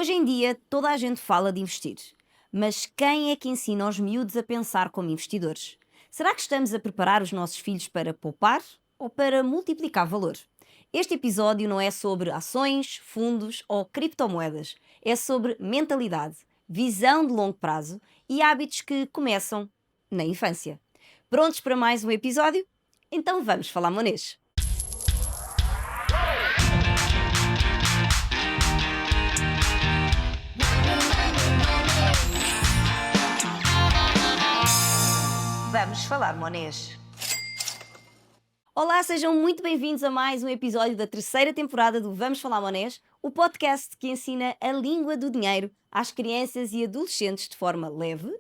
Hoje em dia, toda a gente fala de investir. Mas quem é que ensina aos miúdos a pensar como investidores? Será que estamos a preparar os nossos filhos para poupar ou para multiplicar valor? Este episódio não é sobre ações, fundos ou criptomoedas. É sobre mentalidade, visão de longo prazo e hábitos que começam na infância. Prontos para mais um episódio? Então vamos falar monês. Vamos falar monês. Olá, sejam muito bem-vindos a mais um episódio da terceira temporada do Vamos Falar Monês, o podcast que ensina a língua do dinheiro às crianças e adolescentes de forma leve,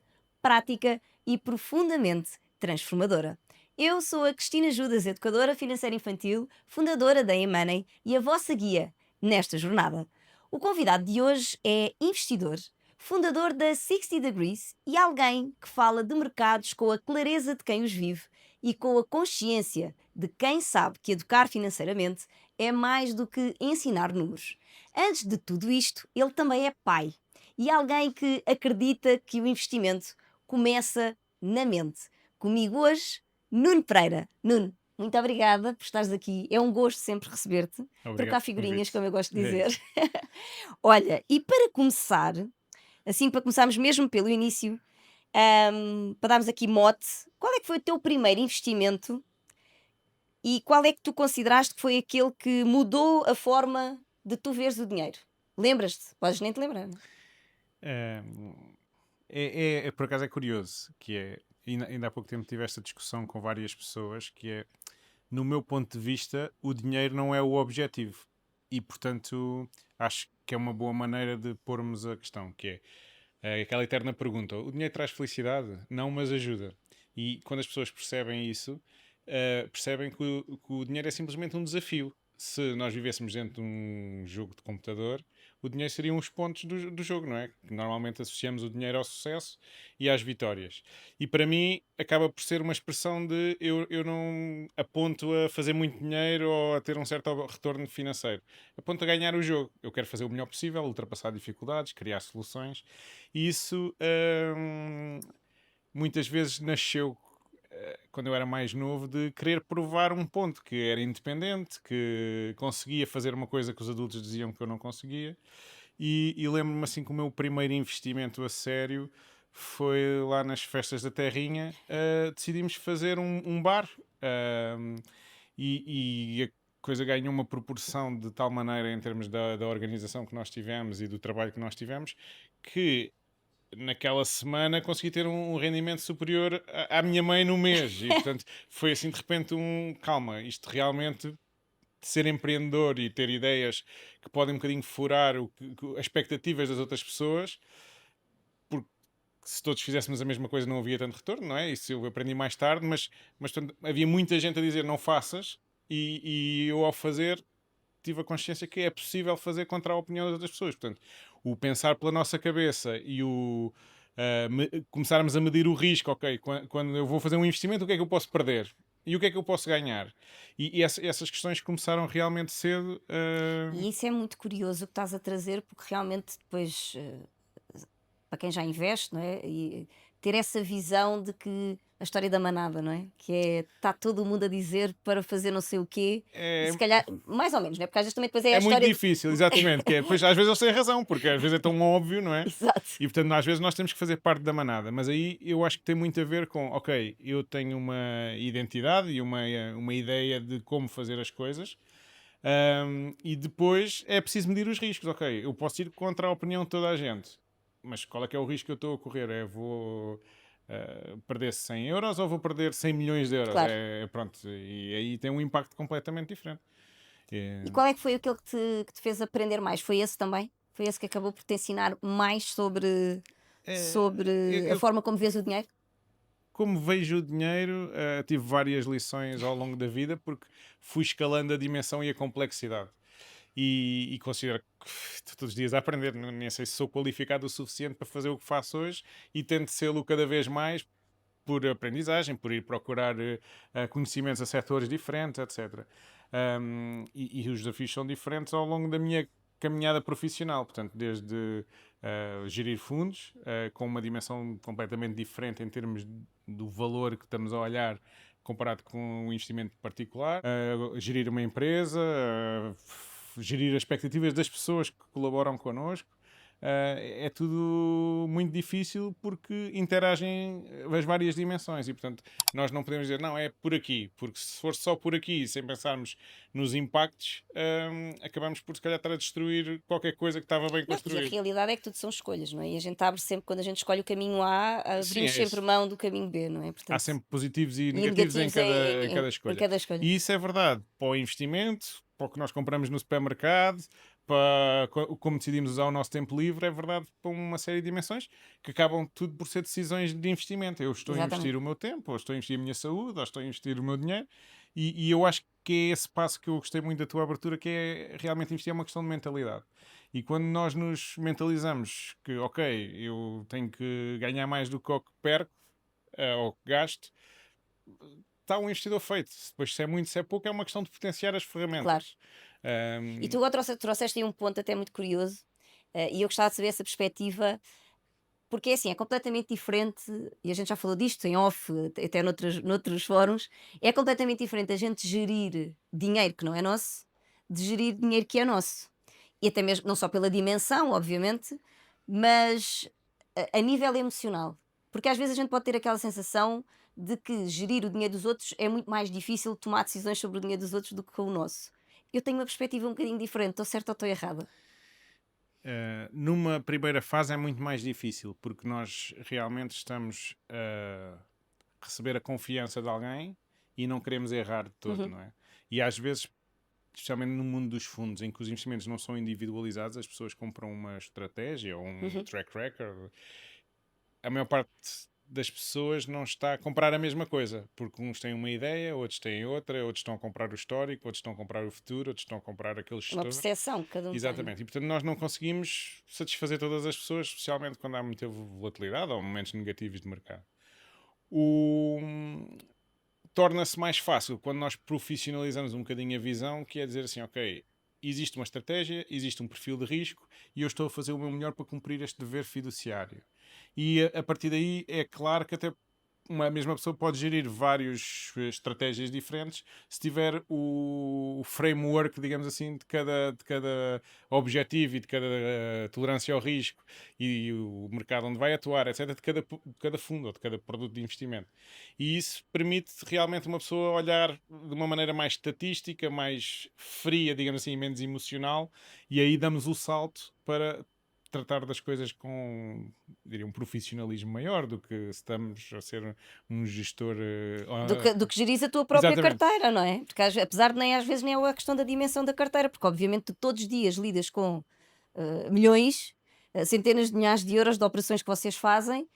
prática e profundamente transformadora. Eu sou a Cristina Judas, educadora financeira infantil, fundadora da eMoney e a vossa guia nesta jornada. O convidado de hoje é investidor, fundador da 60 Degrees e alguém que fala de mercados com a clareza de quem os vive e com a consciência de quem sabe que educar financeiramente é mais do que ensinar números. Antes de tudo isto, ele também é pai e alguém que acredita que o investimento começa na mente. Comigo hoje, Nuno Pereira. Nuno, muito obrigada por estares aqui. É um gosto sempre receber-te, Obrigado trocar pelo figurinhas, convite. como eu gosto de É dizer. isso. Olha, e para começar, assim para começarmos mesmo pelo início, para darmos aqui mote, qual é que foi o teu primeiro investimento e qual é que tu consideraste que foi aquele que mudou a forma de tu veres o dinheiro? Lembras-te? Podes nem te lembrar, não é? Ahm, por acaso é curioso, que é, ainda há pouco tempo tive esta discussão com várias pessoas, que é, no meu ponto de vista, o dinheiro não é o objetivo. E, portanto, acho que é uma boa maneira de pormos a questão, que é aquela eterna pergunta: o dinheiro traz felicidade? Não, mas ajuda. E quando as pessoas percebem isso, percebem que o dinheiro é simplesmente um desafio. Se nós vivêssemos dentro de um jogo de computador, o dinheiro seriam os pontos do jogo, não é? Que normalmente associamos o dinheiro ao sucesso e às vitórias. E para mim acaba por ser uma expressão de eu não aponto a fazer muito dinheiro ou a ter um certo retorno financeiro. Aponto a ganhar o jogo. Eu quero fazer o melhor possível, ultrapassar dificuldades, criar soluções. E isso muitas vezes nasceu quando eu era mais novo, de querer provar um ponto, que era independente, que conseguia fazer uma coisa que os adultos diziam que eu não conseguia. E lembro-me assim que o meu primeiro investimento a sério foi lá nas festas da Terrinha. Decidimos fazer um bar, e a coisa ganhou uma proporção de tal maneira em termos da organização que nós tivemos e do trabalho que nós tivemos, que naquela semana consegui ter um rendimento superior à minha mãe no mês. E, portanto, foi assim de repente calma, isto realmente de ser empreendedor e ter ideias que podem um bocadinho furar as expectativas das outras pessoas, porque se todos fizéssemos a mesma coisa não havia tanto retorno, não é? Isso eu aprendi mais tarde, mas portanto, havia muita gente a dizer não faças, e eu ao fazer tive a consciência que é possível fazer contra a opinião das outras pessoas. Portanto, o pensar pela nossa cabeça e começarmos a medir o risco, ok, quando eu vou fazer um investimento, o que é que eu posso perder? E o que é que eu posso ganhar? E essas questões começaram realmente cedo. E isso é muito curioso o que estás a trazer, porque realmente depois, para quem já investe, não é? E ter essa visão de que a história da manada, não é? Que é, está todo mundo a dizer para fazer não sei o quê, e é, se calhar, mais ou menos, não é? Porque às vezes também depois é a é muito história de. difícil, exatamente. Que é, pois, às vezes eles têm razão, porque às vezes é tão óbvio, não é? Exato. E portanto, às vezes nós temos que fazer parte da manada. Mas aí eu acho que tem muito a ver com, ok, eu tenho uma identidade e uma ideia de como fazer as coisas. E depois é preciso medir os riscos. Ok, eu posso ir contra a opinião de toda a gente, mas qual é que é o risco que eu estou a correr? Vou perder 100 euros ou vou perder 100 milhões de euros? Claro. Pronto, e aí tem um impacto completamente diferente. E É, qual é que foi aquele que te fez aprender mais? Foi esse também? Foi esse que acabou por te ensinar mais sobre, eu, sobre a eu, forma como vês o dinheiro? como vejo o dinheiro, tive várias lições ao longo da vida porque fui escalando a dimensão e a complexidade. E considero que estou todos os dias a aprender, nem sei se sou qualificado o suficiente para fazer o que faço hoje, e tento sê-lo cada vez mais por aprendizagem, por ir procurar conhecimentos a setores diferentes, etc. E os desafios são diferentes ao longo da minha caminhada profissional, portanto, desde gerir fundos, com uma dimensão completamente diferente em termos do valor que estamos a olhar comparado com um investimento particular, gerir uma empresa, gerir as expectativas das pessoas que colaboram connosco. É tudo muito difícil porque interagem as várias dimensões e, portanto, nós não podemos dizer, não, é por aqui, porque se for só por aqui, sem pensarmos nos impactos, acabamos por, se calhar, estar a destruir qualquer coisa que estava bem Não, mas a construída. realidade é que tudo são escolhas, não é? E a gente abre sempre, quando a gente escolhe o caminho A, Sim, abrimos é sempre isso. mão do caminho B, não é? Há Portanto, sempre positivos e e negativos em negativos cada, em cada em escolha. cada escolha. E isso é verdade para o investimento, para o que nós compramos no supermercado, para como decidimos usar o nosso tempo livre, é verdade para uma série de dimensões que acabam tudo por ser decisões de investimento. Eu estou a Exatamente. investir o meu tempo, ou estou a investir a minha saúde, ou estou a investir o meu dinheiro, e eu acho que é esse passo que eu gostei muito da tua abertura, que é realmente investir é uma questão de mentalidade. E quando nós nos mentalizamos que, ok, eu tenho que ganhar mais do que o que perco, ou que gasto, está um investidor feito. Depois, se é muito, se é pouco, é uma questão de potenciar as Claro. ferramentas. E Ahm, tu agora trouxeste aí um ponto até muito curioso, e eu gostava de saber essa perspectiva, porque é assim, é completamente diferente, e a gente já falou disto em off, até noutros fóruns, é completamente diferente a gente gerir dinheiro que não é nosso, de gerir dinheiro que é nosso. E até mesmo, não só pela dimensão, obviamente, mas a nível emocional. Porque às vezes a gente pode ter aquela sensação de que gerir o dinheiro dos outros é muito mais difícil tomar decisões sobre o dinheiro dos outros do que o nosso. Eu tenho uma perspectiva um bocadinho diferente, estou certa ou estou errada? numa primeira fase é muito mais difícil, porque nós realmente estamos a receber a confiança de alguém e não queremos errar de todo, Uhum, não é? E às vezes, especialmente no mundo dos fundos, em que os investimentos não são individualizados, as pessoas compram uma estratégia ou um uhum. track record. A maior parte das pessoas não está a comprar a mesma coisa, porque uns têm uma ideia, outros têm outra, outros estão a comprar o histórico, outros estão a comprar o futuro, outros estão a comprar aquele Uma gestor. percepção que cada um tem, não é? Exatamente. E portanto nós não conseguimos satisfazer todas as pessoas, especialmente quando há muita volatilidade ou momentos negativos de mercado. O... Torna-se mais fácil quando nós profissionalizamos um bocadinho a visão, que é dizer assim, ok, existe uma estratégia, existe um perfil de risco e eu estou a fazer o meu melhor para cumprir este dever fiduciário. E a partir daí é claro que até uma mesma pessoa pode gerir várias estratégias diferentes se tiver o framework, digamos assim, de cada objetivo e de cada tolerância ao risco e o mercado onde vai atuar, etc., de cada fundo ou de cada produto de investimento. E isso permite realmente uma pessoa olhar de uma maneira mais estatística, mais fria, digamos assim, menos emocional, e aí damos o salto para tratar das coisas com, diria, um profissionalismo maior do que se estamos a ser um gestor. Do que geris a tua própria Exatamente. carteira, não é? Porque apesar de nem às vezes nem é a questão da dimensão da carteira, porque obviamente tu todos os dias lidas com milhões, centenas de milhares de euros de operações que vocês fazem,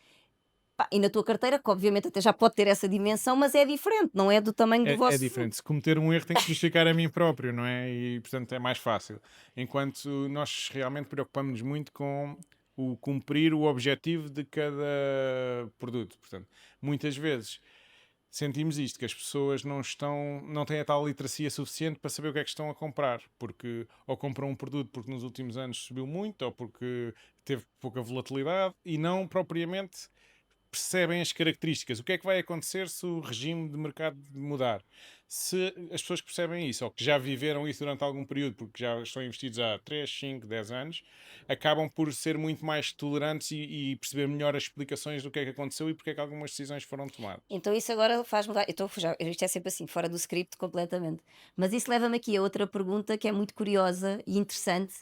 pá, e na tua carteira, que obviamente até já pode ter essa dimensão, mas é diferente, não é do tamanho do É vosso. diferente. Se cometer um erro, tem que se justificar a mim próprio, não é? E, portanto, é mais fácil. Enquanto nós realmente preocupamos-nos muito com o cumprir o objetivo de cada produto. Portanto, muitas vezes sentimos isto, que as pessoas não têm a tal literacia suficiente para saber o que é que estão a comprar, porque ou compram um produto porque nos últimos anos subiu muito, ou porque teve pouca volatilidade, e não propriamente percebem as características. O que é que vai acontecer se o regime de mercado mudar? Se as pessoas que percebem isso, ou que já viveram isso durante algum período, porque já estão investidos há 3, 5, 10 anos, acabam por ser muito mais tolerantes e perceber melhor as explicações do que é que aconteceu e porque é que algumas decisões foram tomadas. Então isso agora faz mudar. Isto é sempre assim, fora do script completamente. Mas isso leva-me aqui a outra pergunta que é muito curiosa e interessante,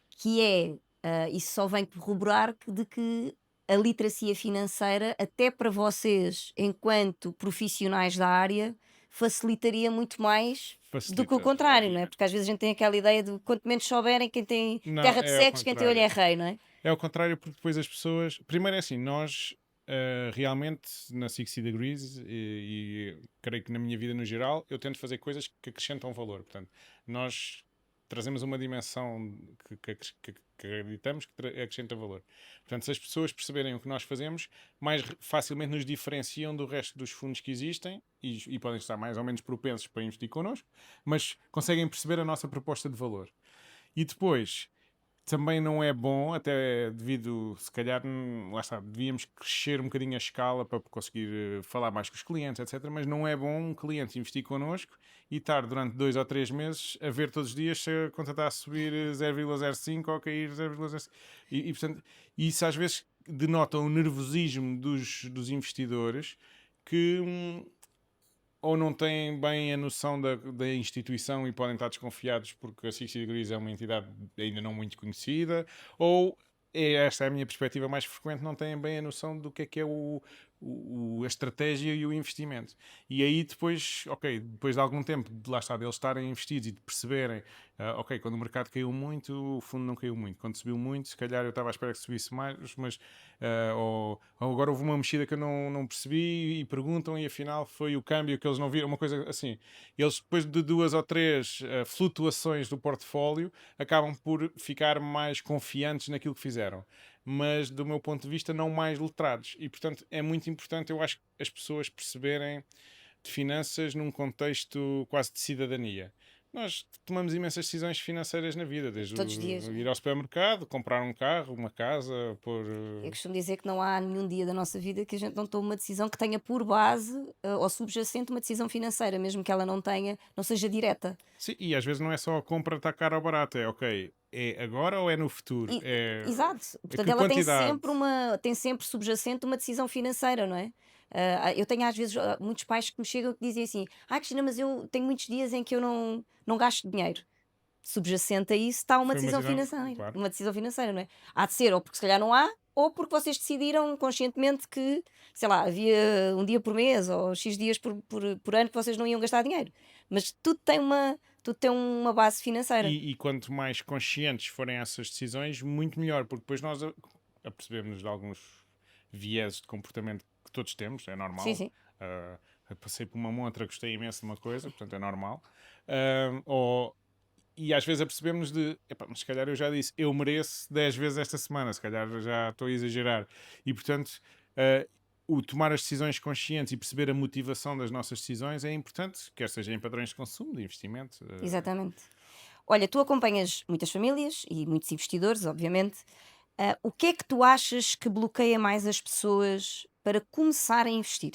que é, isso só vem corroborar de que a literacia financeira, até para vocês, enquanto profissionais da área, facilitaria muito mais do que o Facilita, contrário, não é? obviamente. Porque às vezes a gente tem aquela ideia de quanto menos souberem, quem tem Não, terra de é ao cegos, quem tem olho é contrário. rei, não é? É ao contrário, porque depois as pessoas. Primeiro é assim, nós realmente na 60 Degrees e creio que na minha vida no geral, eu tento fazer coisas que acrescentam valor. Portanto, nós trazemos uma dimensão que acreditamos que acrescenta valor. Portanto, se as pessoas perceberem o que nós fazemos, mais facilmente nos diferenciam do resto dos fundos que existem e podem estar mais ou menos propensos para investir connosco, mas conseguem perceber a nossa proposta de valor. E depois também não é bom, até devido, se calhar, lá está, devíamos crescer um bocadinho a escala para conseguir falar mais com os clientes, etc. Mas não é bom um cliente investir connosco e estar durante 2 ou 3 meses a ver todos os dias se a conta está a subir 0,05 ou a cair 0,05. Portanto, isso às vezes denota o nervosismo dos investidores que ou não têm bem a noção da instituição e podem estar desconfiados porque a 60 Degrees é uma entidade ainda não muito conhecida, ou esta é a minha perspectiva mais frequente, não têm bem a noção do que é a estratégia e o investimento. E aí depois, ok, depois de algum tempo, lá está, deles estarem investidos e de perceberem, ok, quando o mercado caiu muito, o fundo não caiu muito. Quando subiu muito, se calhar eu estava à espera que subisse mais, mas ou agora houve uma mexida que eu não percebi e perguntam e afinal foi o câmbio que eles não viram, uma coisa assim. Eles depois de 2 ou 3 flutuações do portfólio acabam por ficar mais confiantes naquilo que fizeram, mas do meu ponto de vista não mais letrados, e portanto é muito importante, eu acho, as pessoas perceberem de finanças num contexto quase de cidadania. Nós tomamos imensas decisões financeiras na vida, desde Todos os dias. ir ao supermercado, comprar um carro, uma casa, pôr. Eu costumo dizer que não há nenhum dia da nossa vida que a gente não tome uma decisão que tenha por base ou subjacente uma decisão financeira, mesmo que ela não seja direta. Sim, e às vezes não é só a compra está cara ou barata, é ok, é agora ou é no futuro? Exato. É Portanto, que ela quantidade? tem sempre subjacente uma decisão financeira, não é? Eu tenho às vezes muitos pais que me chegam e que dizem assim: Cristina, mas eu tenho muitos dias em que eu não gasto dinheiro. Subjacente a isso está uma Foi uma decisão decisão, financeira. claro. Uma decisão financeira, não é? Há de ser, ou porque se calhar não há, ou porque vocês decidiram conscientemente que, sei lá, havia um dia por mês ou X dias por ano que vocês não iam gastar dinheiro. Mas tudo tem uma base financeira. E quanto mais conscientes forem essas decisões, muito melhor, porque depois nós apercebemos de alguns vieses de comportamento que todos temos, é Sim, normal. sim. Eu passei por uma montra, gostei imenso de uma coisa, portanto é normal. E às vezes apercebemos de, epá, mas se calhar eu já disse, eu mereço 10 vezes esta semana, se calhar já estou a exagerar. E portanto, uh, o tomar as decisões conscientes e perceber a motivação das nossas decisões é importante, quer seja em padrões de consumo, de investimento. Exatamente. Olha, tu acompanhas muitas famílias e muitos investidores, obviamente. O que é que tu achas que bloqueia mais as pessoas para começar a investir?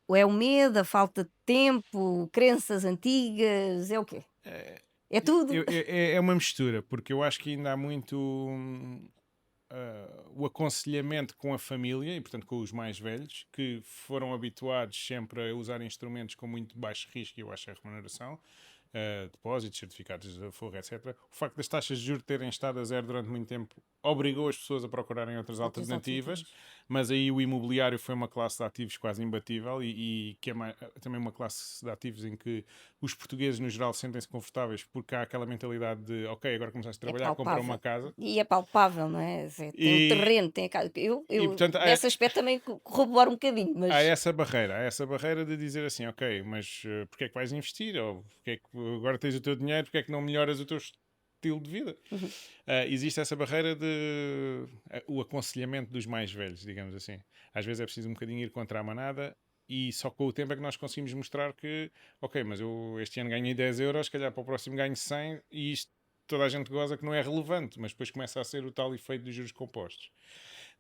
Ou é o medo, a falta de tempo, crenças antigas? É o quê? É tudo? É uma mistura, porque eu acho que ainda há muito o aconselhamento com a família e, portanto, com os mais velhos, que foram habituados sempre a usar instrumentos com muito baixo risco e baixa remuneração, depósitos, certificados de forro, etc. O facto das taxas de juros terem estado a zero durante muito tempo obrigou as pessoas a procurarem outras Outras alternativas, alternativas. mas aí o imobiliário foi uma classe de ativos quase imbatível e que é também uma classe de ativos em que os portugueses, no geral, sentem-se confortáveis porque há aquela mentalidade de, ok, agora começaste a É trabalhar, compra uma palpável. casa. E é palpável, não é? Tem o E, terreno, tem a casa. Eu, e eu portanto, nesse aspecto também corroboro um bocadinho, mas há essa barreira de dizer assim, ok, mas porque é que vais investir? Ou porque é que agora tens o teu dinheiro, porque é que não melhoras o teu estilo de vida? uhum, Existe essa barreira de o aconselhamento dos mais velhos, digamos assim. Às vezes é preciso um bocadinho ir contra a manada e só com o tempo é que nós conseguimos mostrar que, ok, mas eu este ano ganhei 10 euros, se calhar para o próximo ganho 100 e isto toda a gente goza que não é relevante, mas depois começa a ser o tal efeito dos juros compostos.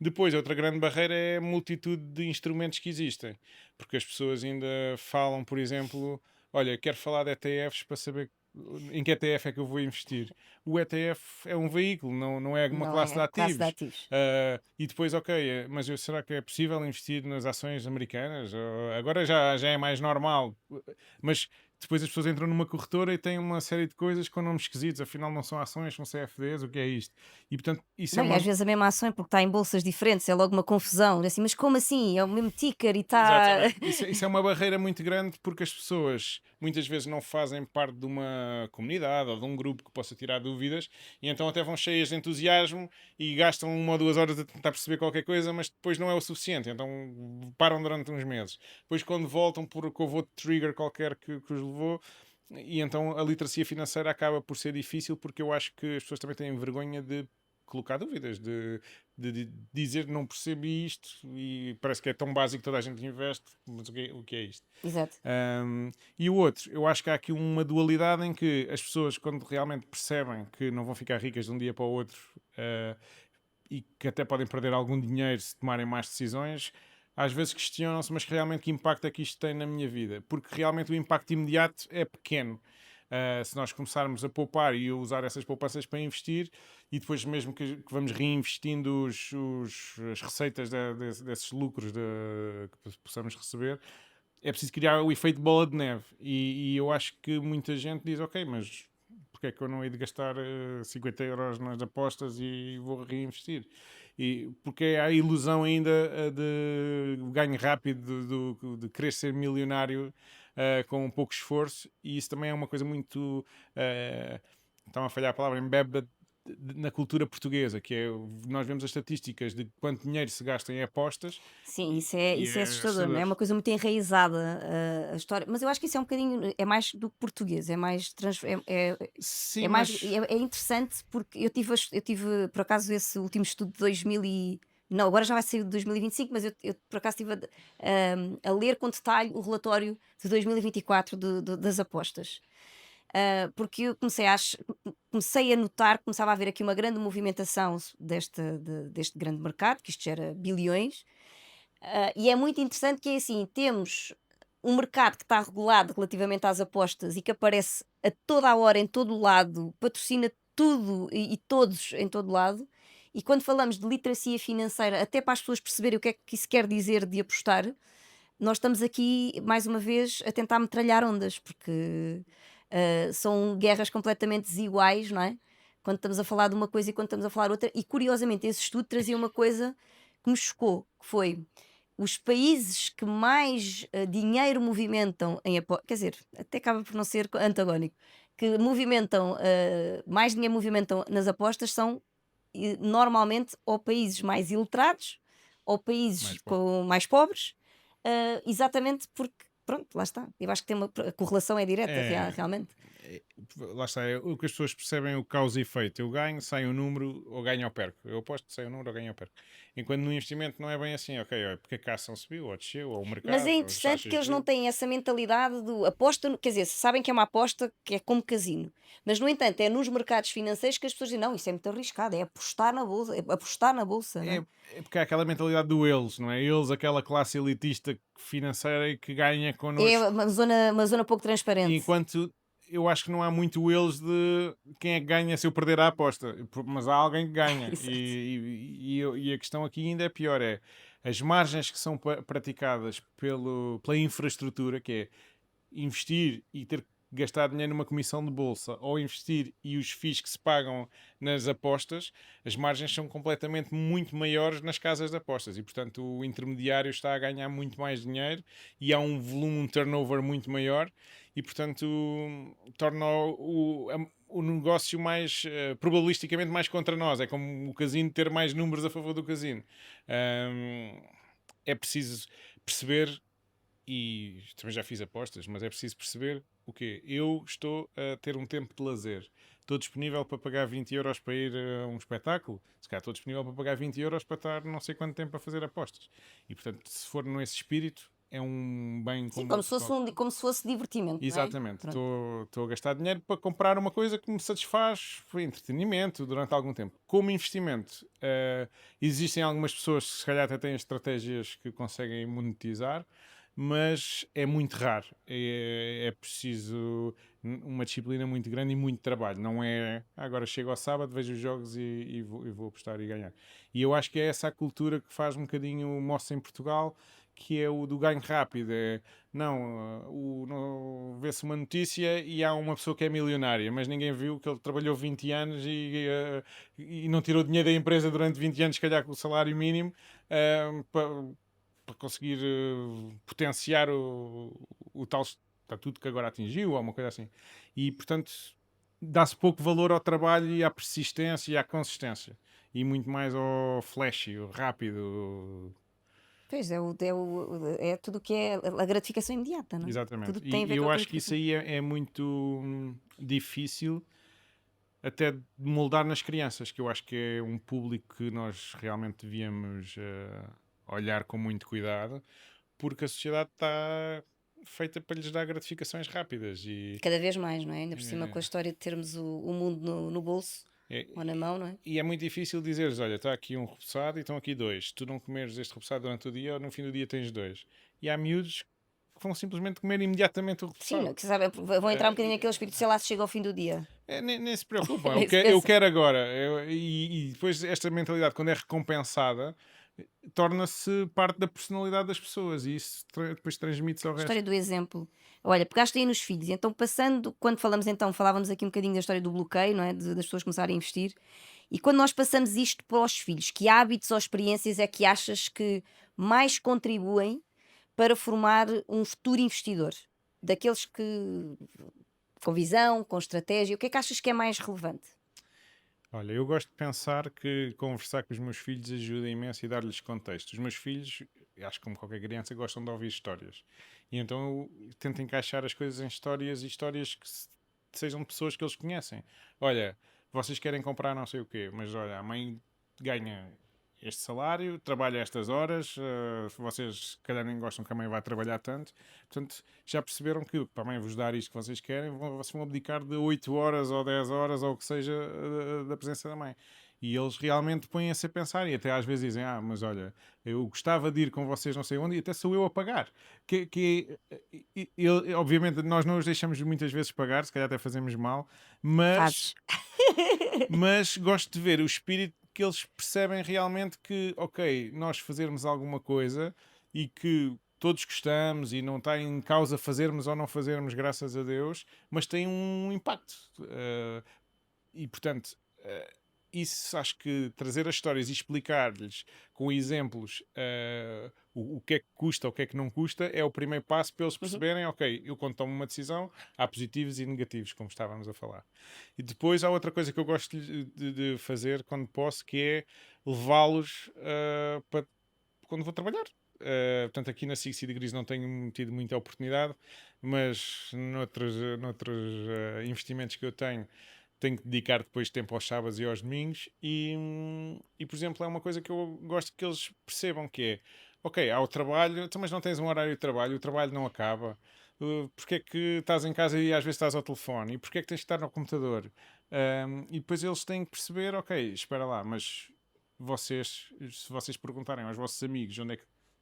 Depois, outra grande barreira é a multitude de instrumentos que existem, porque as pessoas ainda falam, por exemplo, olha, quero falar de ETFs para saber em que ETF é que eu vou investir. O ETF é um veículo, não é uma não classe de é classe de ativos. ativos. E depois, ok, mas será que é possível investir nas ações americanas? Agora já é mais normal, mas depois as pessoas entram numa corretora e têm uma série de coisas com nomes esquisitos, afinal não são ações, são CFDs, o que é isto? E portanto, isso é Não, e às uma. vezes a mesma ação é porque está em bolsas diferentes, é logo uma confusão. Assim, mas como assim? É o mesmo ticker e está. Exatamente. Isso é uma barreira muito grande porque as pessoas muitas vezes não fazem parte de uma comunidade ou de um grupo que possa tirar dúvidas e então até vão cheias de entusiasmo e gastam 1 ou 2 horas a tentar perceber qualquer coisa, mas depois não é o suficiente, então param durante uns meses. Depois, quando voltam, porque houve outro trigger qualquer que os levou. E então a literacia financeira acaba por ser difícil porque eu acho que as pessoas também têm vergonha de colocar dúvidas, de dizer não percebi isto e parece que é tão básico que toda a gente investe, mas o que é isto? Exato. E o outro, eu acho que há aqui uma dualidade em que as pessoas, quando realmente percebem que não vão ficar ricas de um dia para o outro, e que até podem perder algum dinheiro se tomarem más decisões, às vezes questionam-se, mas realmente que impacto é que isto tem na minha vida? Porque realmente o impacto imediato é pequeno. Se nós começarmos a poupar e a usar essas poupanças para investir, e depois mesmo que vamos reinvestindo as receitas desses lucros que possamos receber, é preciso criar o efeito bola de neve. E eu acho que muita gente diz, ok, mas porque é que eu não hei de gastar 50 euros nas apostas e vou reinvestir? E porque há a ilusão ainda de ganho rápido, de querer ser milionário com pouco esforço, e isso também é uma coisa muito. Estão a falhar a palavra, embebe na cultura portuguesa, que é, nós vemos as estatísticas de quanto dinheiro se gasta em apostas Sim, e isso é é assustador, não é? É assustador. uma coisa muito enraizada a história, mas eu acho que isso é um bocadinho, é mais do que português, é mais, Sim, é mais, mas é interessante porque eu tive por acaso esse último estudo de 2000 não, agora já vai sair de 2025, mas eu por acaso estive a ler com detalhe o relatório de 2024 das apostas. Porque eu comecei a notar que começava a haver aqui uma grande movimentação deste grande mercado, que isto gera bilhões, e é muito interessante que é assim, temos um mercado que está regulado relativamente às apostas e que aparece a toda a hora, em todo o lado, patrocina tudo e todos em todo lado. E quando falamos de literacia financeira, até para as pessoas perceberem o que é que isso quer dizer de apostar, nós estamos aqui, mais uma vez, a tentar metralhar ondas, porque são guerras completamente desiguais, não é? Quando estamos a falar de uma coisa e quando estamos a falar outra. E curiosamente, esse estudo trazia uma coisa que me chocou, que foi os países que mais dinheiro movimentam em apostas, quer dizer, até acaba por não ser antagónico, que movimentam, mais dinheiro movimentam nas apostas são normalmente ou países mais iletrados ou países mais pobre. mais pobres, exatamente porque, pronto, lá está. Eu acho que tem a correlação é direta, É, realmente. é, lá está, é o que as pessoas percebem, o causa e efeito. Eu ganho, sai um número, ou ganho ou perco. Eu aposto, sai um número, ou ganho ou perco. Enquanto no investimento não é bem assim, ok, olha, porque a ação subiu, ou desceu, ou o Mas é mercado, ou as interessante taxas que de eles não juros. têm essa mentalidade do aposta, quer dizer, sabem que é uma aposta que é como casino, mas no entanto é nos mercados financeiros que as pessoas dizem, não, isso é muito arriscado, é apostar na bolsa, não É, é? é porque há aquela mentalidade do eles, não é? Eles, aquela classe elitista financeira e que ganha É connosco, uma zona pouco transparente. enquanto eu acho que não há muito eles de quem é que ganha se eu perder a aposta, mas há alguém que ganha. Exato. E a questão aqui ainda é pior: é as margens que são praticadas pela infraestrutura, que é investir e ter que gastar dinheiro numa comissão de bolsa, ou investir e os FIIs que se pagam nas apostas, as margens são completamente muito maiores nas casas de apostas e, portanto, o intermediário está a ganhar muito mais dinheiro e há um volume, um turnover muito maior e, portanto, torna o negócio mais, probabilisticamente mais contra nós. É como o casino ter mais números a favor do casino. É preciso perceber, e também já fiz apostas, mas é preciso perceber o quê? Eu estou a ter um tempo de lazer. Estou disponível para pagar 20 euros para ir a um espetáculo? Se calhar estou disponível para pagar 20 euros para estar não sei quanto tempo a fazer apostas. E portanto, se for nesse espírito, é um bem Sim, como. como se fosse divertimento, não é? Exatamente, Pronto. estou a gastar dinheiro para comprar uma coisa que me satisfaz, foi entretenimento durante algum tempo. Como investimento, existem algumas pessoas que se calhar até têm estratégias que conseguem monetizar, mas é muito raro. É preciso uma disciplina muito grande e muito trabalho. Não é agora chego ao sábado, vejo os jogos e vou apostar e ganhar. E eu acho que é essa a cultura que faz um bocadinho o moço em Portugal, que é o do ganho rápido. Não, vê-se uma notícia e há uma pessoa que é milionária, mas ninguém viu que ele trabalhou 20 anos e não tirou dinheiro da empresa durante 20 anos, se calhar com o salário mínimo, para conseguir potenciar o tal estatuto que agora atingiu, ou uma coisa assim. E, portanto, dá-se pouco valor ao trabalho e à persistência e à consistência. E muito mais ao flash, o rápido. Pois é tudo o que é a gratificação imediata, não é? Exatamente. Tudo que tem a E ver com a eu acho que isso gratificação. aí é muito difícil até de moldar nas crianças, que eu acho que é um público que nós realmente devíamos olhar com muito cuidado, porque a sociedade está feita para lhes dar gratificações rápidas e Cada vez mais, não é? Ainda por cima com eh, a história de termos o mundo no bolso. ou na mão, não é? E é muito difícil dizeres, olha, está aqui um repousado e estão aqui dois. Tu não comeres este repousado durante o dia, ou no fim do dia tens dois. E há miúdos que vão simplesmente comer imediatamente o Sim, repousado. que sabe, vão entrar um bocadinho naquele espírito, sei lá, se chega ao fim do dia. Nem se preocupam, Nem se eu pensa. quero agora. E depois esta mentalidade, quando é recompensada, torna-se parte da personalidade das pessoas e isso depois transmite-se ao resto. História do exemplo. Olha, pegaste aí nos filhos, então passando, quando falamos então, falávamos aqui um bocadinho da história do bloqueio, não é? Das pessoas começarem a investir. E quando nós passamos isto para os filhos, que hábitos ou experiências é que achas que mais contribuem para formar um futuro investidor? Daqueles que com visão, com estratégia, o que é que achas que é mais relevante? Olha, eu gosto de pensar que conversar com os meus filhos ajuda imenso e dar-lhes contexto. Os meus filhos, acho que como qualquer criança, gostam de ouvir histórias. E então eu tento encaixar as coisas em histórias e histórias que sejam de pessoas que eles conhecem. Olha, vocês querem comprar não sei o quê, mas olha, a mãe ganha este salário, trabalha estas horas, vocês se calhar nem gostam que a mãe vá trabalhar tanto, portanto já perceberam que para a mãe vos dar isto que vocês querem, vocês vão abdicar de 8 horas ou 10 horas ou o que seja da presença da mãe. E eles realmente põem-se a pensar e até às vezes dizem, mas olha, eu gostava de ir com vocês não sei onde e até sou eu a pagar. Obviamente nós não os deixamos muitas vezes pagar, se calhar até fazemos mal, mas Fazes. mas gosto de ver o espírito que eles percebem realmente que, ok, nós fazermos alguma coisa e que todos gostamos e não está em causa fazermos ou não fazermos, graças a Deus, mas tem um impacto. E, portanto, isso acho que trazer as histórias e explicar-lhes com exemplos o que é que custa, o que é que não custa, é o primeiro passo para eles Uhum. perceberem, ok, eu quando tomo uma decisão, há positivos e negativos, como estávamos a falar. E depois há outra coisa que eu gosto de fazer quando posso, que é levá-los para quando vou trabalhar. Portanto, aqui na 60 Degrees não tenho tido muita oportunidade, mas noutros investimentos que eu tenho que dedicar depois tempo aos sábados e aos domingos. E, por exemplo, é uma coisa que eu gosto que eles percebam que é, ok, há o trabalho, então, mas não tens um horário de trabalho, o trabalho não acaba. Porque é que estás em casa e às vezes estás ao telefone? E porque é que tens de estar no computador? E depois eles têm que perceber, ok, espera lá, mas se vocês perguntarem aos vossos amigos onde é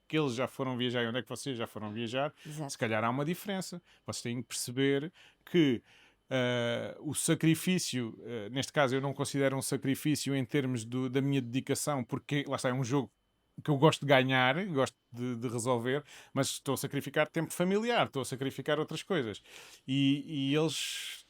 que eles já foram viajar e onde é que vocês já foram viajar, se Exato. calhar há uma diferença. Vocês têm que perceber que o sacrifício, neste caso eu não considero um sacrifício em termos da minha dedicação, porque lá está, é um jogo que eu gosto de ganhar, gosto de resolver, mas estou a sacrificar tempo familiar, estou a sacrificar outras coisas. E eles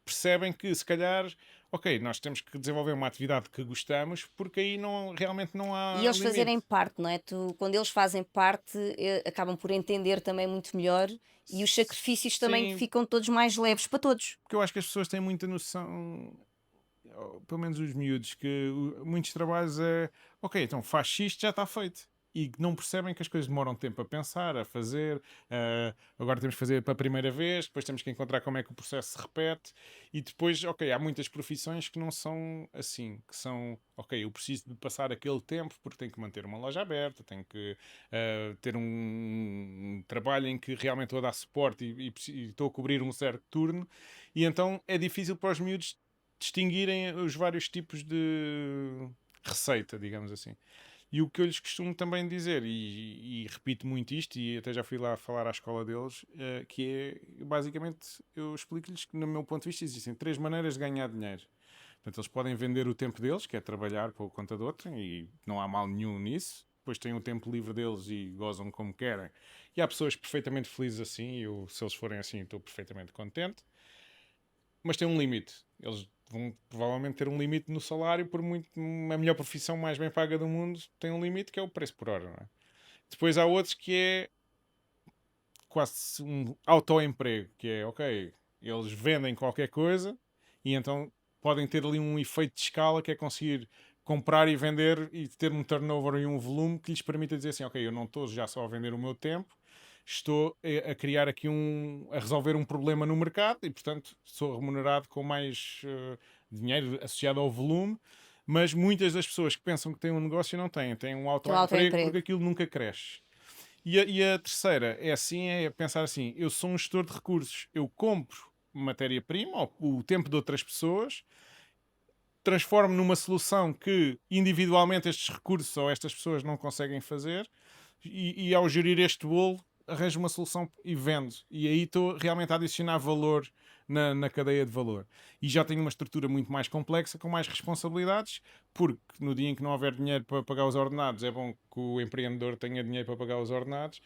percebem que se calhar, ok, nós temos que desenvolver uma atividade que gostamos, porque aí realmente não E há eles fazerem limite. parte, não é? Quando eles fazem parte, acabam por entender também muito melhor e os sacrifícios também Sim, ficam todos mais leves para todos. porque eu acho que as pessoas têm muita noção, ou pelo menos os miúdos, que muitos trabalhos é ok, então faz X, já está feito. E que não percebem que as coisas demoram tempo a pensar, a fazer. Agora temos que fazer para a primeira vez, depois temos que encontrar como é que o processo se repete. E depois, ok, há muitas profissões que não são assim, que são, ok, eu preciso de passar aquele tempo porque tenho que manter uma loja aberta, tenho que ter um trabalho em que realmente estou a dar suporte e estou a cobrir um certo turno. E então é difícil para os miúdos distinguirem os vários tipos de receita, digamos assim. E o que eu lhes costumo também dizer, e repito muito isto, e até já fui lá falar à escola deles, que é, basicamente, eu explico-lhes que, no meu ponto de vista, existem três maneiras de ganhar dinheiro. Portanto, eles podem vender o tempo deles, que é trabalhar com a conta de outrem, e não há mal nenhum nisso. Depois têm o tempo livre deles e gozam como querem. E há pessoas perfeitamente felizes assim, e eu, se eles forem assim, estou perfeitamente contente. Mas tem um limite. Eles vão provavelmente ter um limite no salário, por muito a melhor profissão mais bem paga do mundo tem um limite que é o preço por hora. Não é? Depois há outros que é quase um autoemprego, que é ok, eles vendem qualquer coisa e então podem ter ali um efeito de escala que é conseguir comprar e vender e ter um turnover e um volume que lhes permita dizer assim, ok, eu não estou já só a vender o meu tempo, estou a criar aqui a resolver um problema no mercado e portanto sou remunerado com mais dinheiro associado ao volume, mas muitas das pessoas que pensam que têm um negócio não têm um Tem um autoemprego porque autoemprego. aquilo nunca cresce. E a terceira é assim, é pensar assim, eu sou um gestor de recursos, eu compro matéria-prima, o tempo de outras pessoas, transformo numa solução que individualmente estes recursos ou estas pessoas não conseguem fazer e ao gerir este bolo arranjo uma solução e vendo. E aí estou realmente a adicionar valor na cadeia de valor. E já tenho uma estrutura muito mais complexa, com mais responsabilidades, porque no dia em que não houver dinheiro para pagar os ordenados, é bom que o empreendedor tenha dinheiro para pagar os ordenados.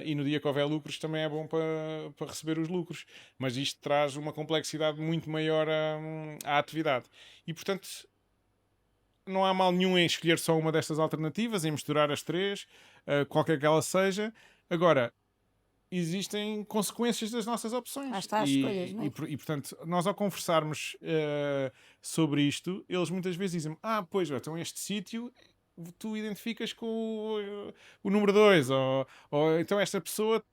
E no dia que houver lucros também é bom para receber os lucros, mas isto traz uma complexidade muito maior à atividade e portanto não há mal nenhum em escolher só uma destas alternativas, em misturar as três, qualquer que ela seja. Agora, existem consequências das nossas Lá opções. está as escolhas, não é? Portanto, nós ao conversarmos sobre isto, eles muitas vezes dizem: pois, então este sítio tu identificas com o número 2, ou então esta pessoa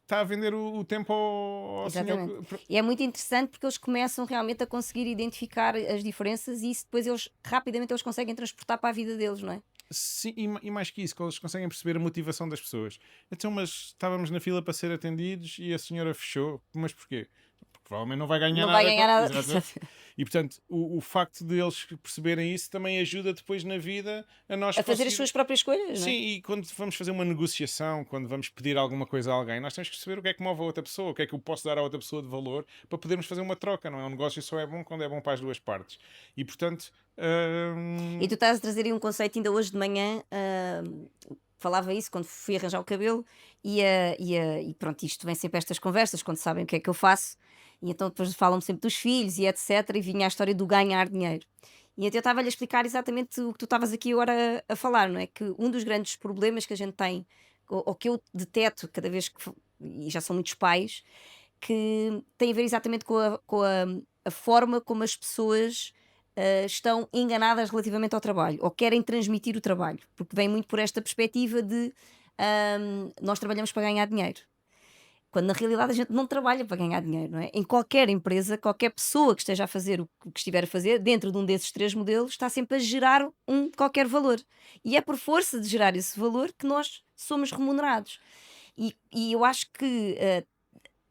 está a vender o tempo ao senhor. Exatamente. E é muito interessante porque eles começam realmente a conseguir identificar as diferenças e isso depois rapidamente eles conseguem transportar para a vida deles, não é? Sim, e mais que isso, que eles conseguem perceber a motivação das pessoas. Então, mas estávamos na fila para ser atendidos e a senhora fechou. Mas porquê? Porque provavelmente não vai ganhar Não vai nada. ganhar nada. Exatamente. E portanto, o facto de eles perceberem isso também ajuda depois na vida a nós A fazer as conseguir. suas próprias escolhas, não Sim, é? e quando vamos fazer uma negociação, quando vamos pedir alguma coisa a alguém, nós temos que perceber o que é que move a outra pessoa, o que é que eu posso dar à outra pessoa de valor para podermos fazer uma troca, não é? Um negócio só é bom quando é bom para as duas partes. E portanto. E tu estás a trazer aí um conceito ainda hoje de manhã, falava isso quando fui arranjar o cabelo e pronto, isto vem sempre estas conversas quando sabem o que é que eu faço e então depois falam-me sempre dos filhos e etc, e vinha a história do ganhar dinheiro. E então eu estava-lhe a explicar exatamente o que tu estavas aqui agora a falar, não é? Que um dos grandes problemas que a gente tem, ou que eu deteto cada vez e já são muitos pais, que tem a ver exatamente com a forma como as pessoas estão enganadas relativamente ao trabalho ou querem transmitir o trabalho, porque vem muito por esta perspectiva de nós trabalhamos para ganhar dinheiro. Quando na realidade a gente não trabalha para ganhar dinheiro, não é? Em qualquer empresa, qualquer pessoa que esteja a fazer o que estiver a fazer, dentro de um desses três modelos, está sempre a gerar qualquer valor. E é por força de gerar esse valor que nós somos remunerados. E eu acho que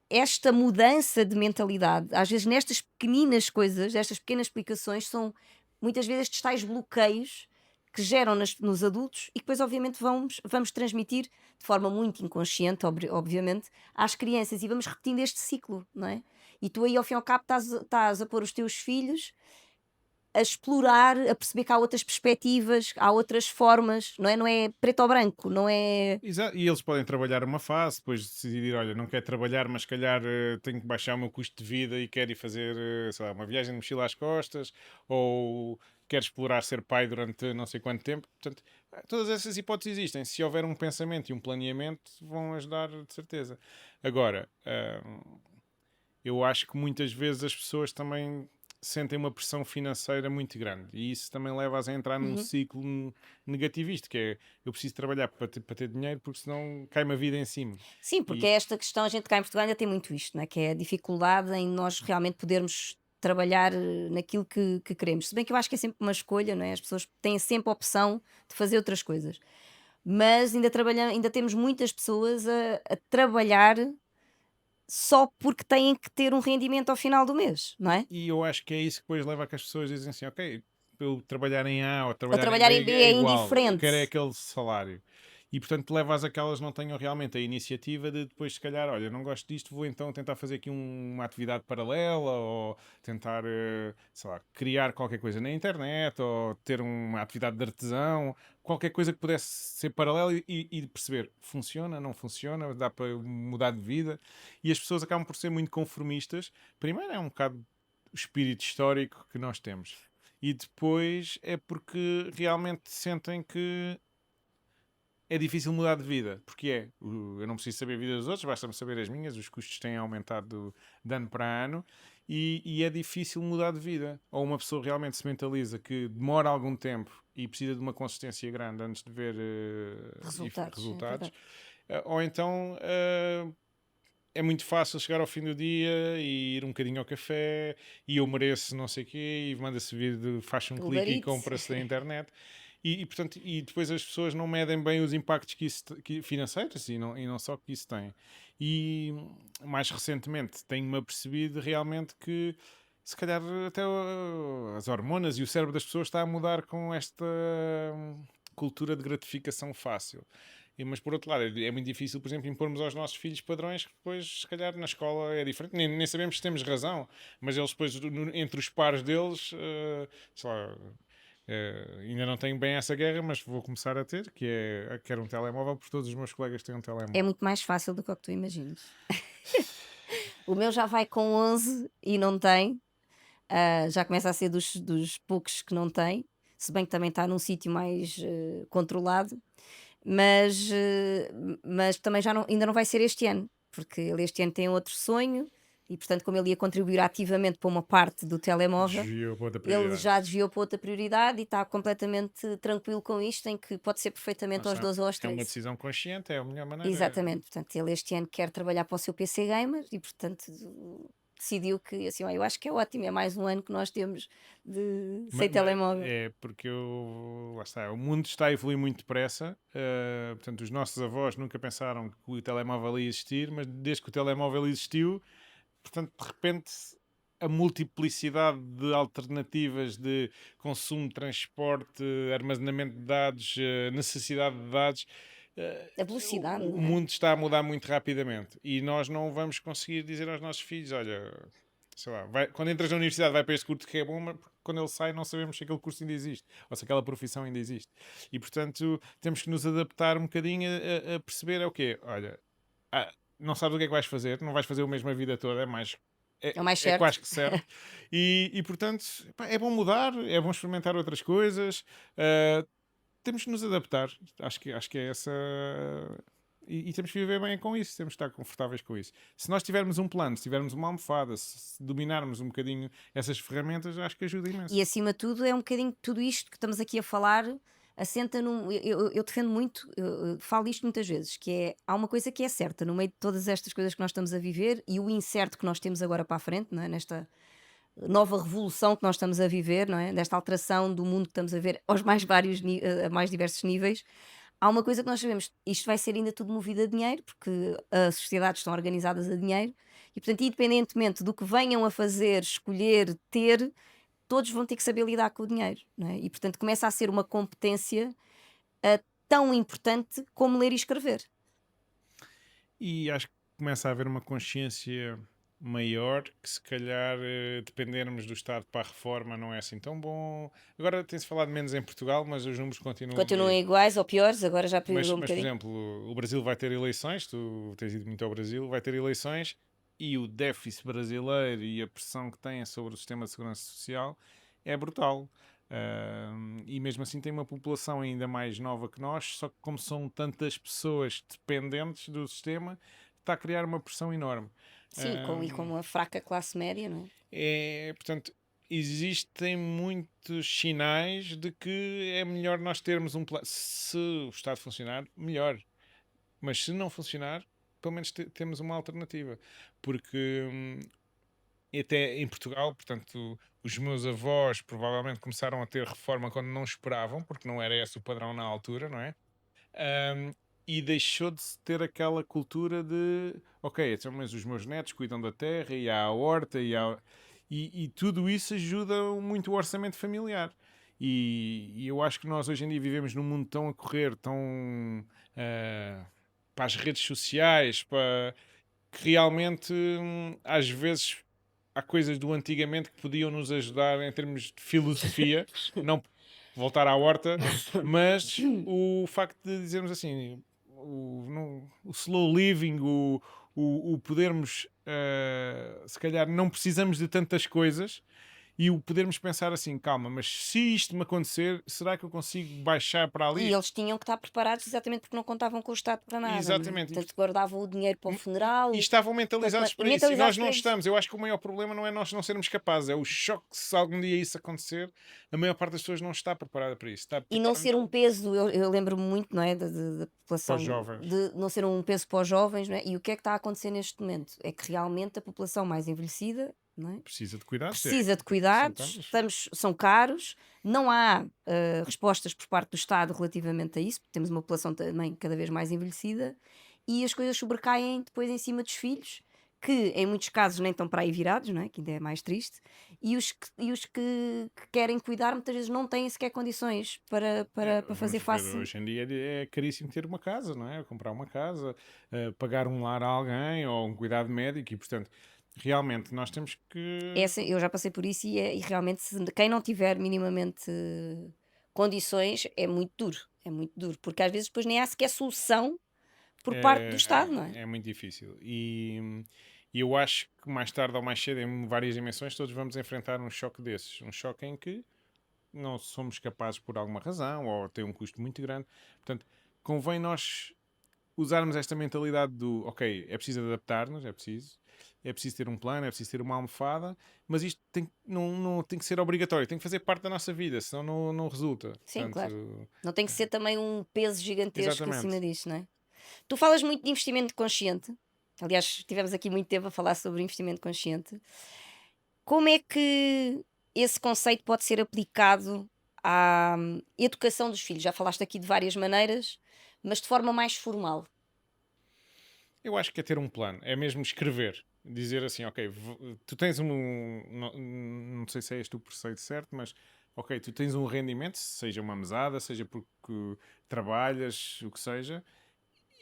esta mudança de mentalidade, às vezes nestas pequeninas coisas, estas pequenas explicações, são muitas vezes estes tais bloqueios que geram nos adultos e que depois, obviamente, vamos transmitir de forma muito inconsciente, obviamente, às crianças e vamos repetindo este ciclo, não é? E tu aí, ao fim e ao cabo, estás a pôr os teus filhos a explorar, a perceber que há outras perspectivas, há outras formas, não é? Não é preto ou branco, não é. Exato, e eles podem trabalhar uma fase, depois decidir, olha, não quero trabalhar, mas se calhar tenho que baixar o meu custo de vida e quero ir fazer, sei lá, uma viagem de mochila às costas, ou quero explorar ser pai durante não sei quanto tempo. Portanto, todas essas hipóteses existem. Se houver um pensamento e um planeamento, vão ajudar de certeza. Agora, eu acho que muitas vezes as pessoas também sentem uma pressão financeira muito grande e isso também leva-as a entrar num Uhum. ciclo negativista, que é eu preciso trabalhar para ter dinheiro porque senão cai-me a vida em cima. Sim, porque E, é esta questão, a gente cá em Portugal ainda tem muito isto, não é? Que é a dificuldade em nós realmente podermos trabalhar naquilo que queremos. Se bem que eu acho que é sempre uma escolha, não é? As pessoas têm sempre a opção de fazer outras coisas. Mas ainda temos muitas pessoas a trabalhar só porque têm que ter um rendimento ao final do mês, não é? e eu acho que é isso que depois leva a que as pessoas dizem assim, ok, eu trabalhar em A ou Ou trabalhar em trabalhar em B B é é igual, eu indiferente. quero é aquele salário. E portanto leva-as a que elas não tenham realmente a iniciativa de depois, se calhar, olha, não gosto disto, vou então tentar fazer aqui uma atividade paralela ou tentar, sei lá, criar qualquer coisa na internet ou ter uma atividade de artesão, qualquer coisa que pudesse ser paralela e perceber funciona, não funciona, dá para mudar de vida. E as pessoas acabam por ser muito conformistas. Primeiro é um bocado o espírito histórico que nós temos. E depois é porque realmente sentem que é difícil mudar de vida. Porque eu não preciso saber a vida dos outros, basta-me saber as minhas, os custos têm aumentado de ano para ano e é difícil mudar de vida. Ou uma pessoa realmente se mentaliza que demora algum tempo e precisa de uma consistência grande antes de ver Resultados, é resultados. verdade. Ou então é muito fácil chegar ao fim do dia e ir um bocadinho ao café e eu mereço não sei o quê e manda-se vir, faz um Uber clique e Eats. compra-se da internet portanto, e depois as pessoas não medem bem os impactos financeiros e não só que isso tem. E mais recentemente tenho-me apercebido realmente que se calhar até as hormonas e o cérebro das pessoas está a mudar com esta cultura de gratificação fácil. Mas por outro lado, é muito difícil, por exemplo, impormos aos nossos filhos padrões que depois, se calhar, na escola é diferente. Nem sabemos se temos razão, mas eles depois, entre os pares deles, sei lá, ainda não tenho bem essa guerra, mas vou começar a ter, que é quero um telemóvel, porque todos os meus colegas têm um telemóvel. É muito mais fácil do que o que tu imaginas. O meu já vai com 11 e não tem. Já começa a ser dos poucos que não tem, se bem que também está num sítio mais controlado, mas também já não, ainda não vai ser este ano, porque ele este ano tem outro sonho e, portanto, como ele ia contribuir ativamente para uma parte do telemóvel, Desviou para outra ele prioridade. já desviou para outra prioridade e está completamente tranquilo com isto, em que pode ser perfeitamente aos 12 ou aos É uma 13. decisão consciente, é a melhor maneira. Exatamente, portanto, ele este ano quer trabalhar para o seu PC Gamer e, portanto, decidiu que assim, eu acho que é ótimo, é mais um ano que nós temos sem telemóvel. É porque lá está, o mundo está a evoluir muito depressa. Portanto, os nossos avós nunca pensaram que o telemóvel ia existir, mas desde que o telemóvel existiu, portanto, de repente, a multiplicidade de alternativas de consumo, transporte, armazenamento de dados, necessidade de dados. A velocidade, O não é? mundo está a mudar muito rapidamente e nós não vamos conseguir dizer aos nossos filhos: olha, sei lá, quando entras na universidade vai para este curso que é bom, mas quando ele sai não sabemos se aquele curso ainda existe ou se aquela profissão ainda existe. E portanto temos que nos adaptar um bocadinho a perceber: é o quê? Olha, não sabes o que é que vais fazer, não vais fazer o mesmo a vida toda, é mais. É o mais É certo. quase que certo. E portanto, pá, é bom mudar, é bom experimentar outras coisas. Temos que nos adaptar. Acho que é essa. E temos que viver bem com isso, temos que estar confortáveis com isso. Se nós tivermos um plano, se tivermos uma almofada, se dominarmos um bocadinho essas ferramentas, acho que ajuda imenso. E acima de tudo é um bocadinho tudo isto que estamos aqui a falar assenta num. Eu defendo muito, eu falo isto muitas vezes, que é há uma coisa que é certa no meio de todas estas coisas que nós estamos a viver e o incerto que nós temos agora para a frente, não é? Nesta nova revolução que nós estamos a viver, não é? Desta alteração do mundo que estamos a ver aos mais vários, a mais diversos níveis. Há uma coisa que nós sabemos, isto vai ser ainda tudo movido a dinheiro, porque as sociedades estão organizadas a dinheiro, e portanto, independentemente do que venham a fazer, escolher, ter, todos vão ter que saber lidar com o dinheiro, não é? E portanto começa a ser uma competência tão importante como ler e escrever. E acho que começa a haver uma consciência maior que se calhar dependermos do Estado para a reforma não é assim tão bom. Agora tem-se falado menos em Portugal, mas os números Continuam iguais ou piores, agora já piorou um Mas, por bocadinho. exemplo, o Brasil vai ter eleições, tu tens ido muito ao Brasil, vai ter eleições e o déficit brasileiro e a pressão que tem sobre o sistema de segurança social é brutal. E mesmo assim tem uma população ainda mais nova que nós, só que como são tantas pessoas dependentes do sistema, está a criar uma pressão enorme. Sim, e com uma fraca classe média, não é? Portanto, existem muitos sinais de que é melhor nós termos um plano. Se o Estado funcionar, melhor. Mas se não funcionar, pelo menos temos uma alternativa. Porque até em Portugal, portanto, os meus avós provavelmente começaram a ter reforma quando não esperavam, porque não era esse o padrão na altura, não é? E deixou de se ter aquela cultura de ok, então, mas os meus netos cuidam da terra e há a horta e tudo isso ajuda muito o orçamento familiar. E eu acho que nós hoje em dia vivemos num mundo tão a correr, tão para as redes sociais, para que realmente às vezes há coisas do antigamente que podiam nos ajudar em termos de filosofia, não voltar à horta, mas o facto de dizermos assim, o slow living, o podermos, se calhar não precisamos de tantas coisas e o podermos pensar assim, calma, mas se isto me acontecer, será que eu consigo baixar para ali? E eles tinham que estar preparados exatamente porque não contavam com o Estado para nada, não é? Exatamente. Portanto, guardavam o dinheiro para o funeral. E estavam mentalizados para isso. E mentalizados nós não para isso. estamos. Eu acho que o maior problema não é nós não sermos capazes, é o choque se algum dia isso acontecer. A maior parte das pessoas não está preparada para isso. E não ser um peso, eu lembro-me muito, não é, da população, Para os jovens. de não ser um peso para os jovens, não é? E o que é que está a acontecer neste momento? É que realmente a população mais envelhecida, não é? Precisa de cuidados. Precisa de cuidados, são caros, não há respostas por parte do Estado relativamente a isso, porque temos uma população também cada vez mais envelhecida e as coisas sobrecaem depois em cima dos filhos, que em muitos casos nem estão para aí virados, não é? Que ainda é mais triste, e os que querem cuidar muitas vezes não têm sequer condições para fazer Vamos ver, face. hoje em dia é caríssimo ter uma casa, não é? Comprar uma casa, pagar um lar a alguém ou um cuidado médico e, portanto, realmente nós temos que. Essa, eu já passei por isso e realmente quem não tiver minimamente condições é muito duro, porque às vezes depois nem há sequer solução por parte do Estado, não é? É muito difícil. E eu acho que mais tarde ou mais cedo, em várias dimensões, todos vamos enfrentar um choque desses. Um choque em que não somos capazes por alguma razão ou tem um custo muito grande. Portanto, convém nós usarmos esta mentalidade do ok, é preciso adaptar-nos, é preciso ter um plano, é preciso ter uma almofada, mas isto não tem que ser obrigatório, tem que fazer parte da nossa vida, senão não resulta. Sim, claro. Portanto, Não tem que ser também um peso gigantesco acima exatamente. disto, não é? Tu falas muito de investimento consciente. Aliás, tivemos aqui muito tempo a falar sobre investimento consciente. Como é que esse conceito pode ser aplicado à educação dos filhos? Já falaste aqui de várias maneiras, mas de forma mais formal. Eu acho que é ter um plano, é mesmo escrever. Dizer assim, ok, tu tens não sei se é este o preceito certo, mas ok, tu tens um rendimento, seja uma mesada, seja porque trabalhas, o que seja,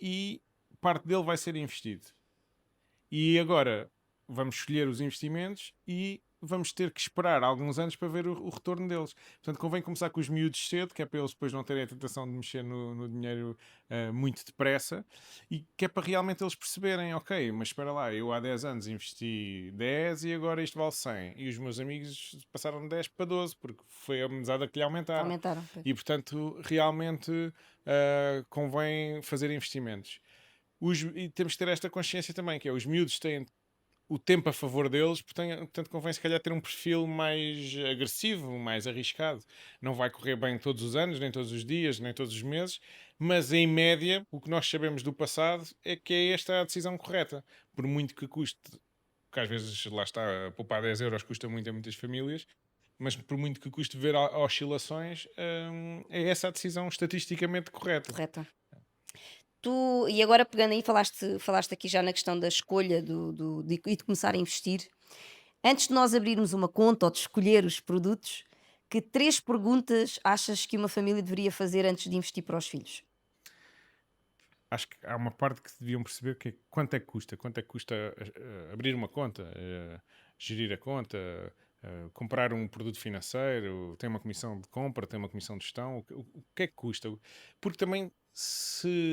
e parte dele vai ser investido. E agora vamos escolher os investimentos e vamos ter que esperar alguns anos para ver o retorno deles. Portanto, convém começar com os miúdos cedo, que é para eles depois não terem a tentação de mexer no dinheiro muito depressa e que é para realmente eles perceberem, ok, mas espera lá, eu há 10 anos investi 10 e agora isto vale 100. E os meus amigos passaram de 10 para 12, porque foi a mesada que lhe aumentaram. Aumentaram. Pois. E, portanto, realmente convém fazer investimentos. E temos que ter esta consciência também, que é os miúdos têm o tempo a favor deles, portanto convém se calhar ter um perfil mais agressivo, mais arriscado. Não vai correr bem todos os anos, nem todos os dias, nem todos os meses, mas em média, o que nós sabemos do passado é que é esta a decisão correta. Por muito que custe, que às vezes, lá está, poupar 10 euros custa muito a muitas famílias, mas por muito que custe ver oscilações, é essa a decisão estatisticamente correta. Correto. E agora pegando aí, falaste aqui já na questão da escolha e de começar a investir. Antes de nós abrirmos uma conta ou de escolher os produtos, que 3 perguntas achas que uma família deveria fazer antes de investir para os filhos? Acho que há uma parte que deviam perceber que é quanto é que custa abrir uma conta, gerir a conta, comprar um produto financeiro, tem uma comissão de compra, tem uma comissão de gestão, o que é que custa? Porque também,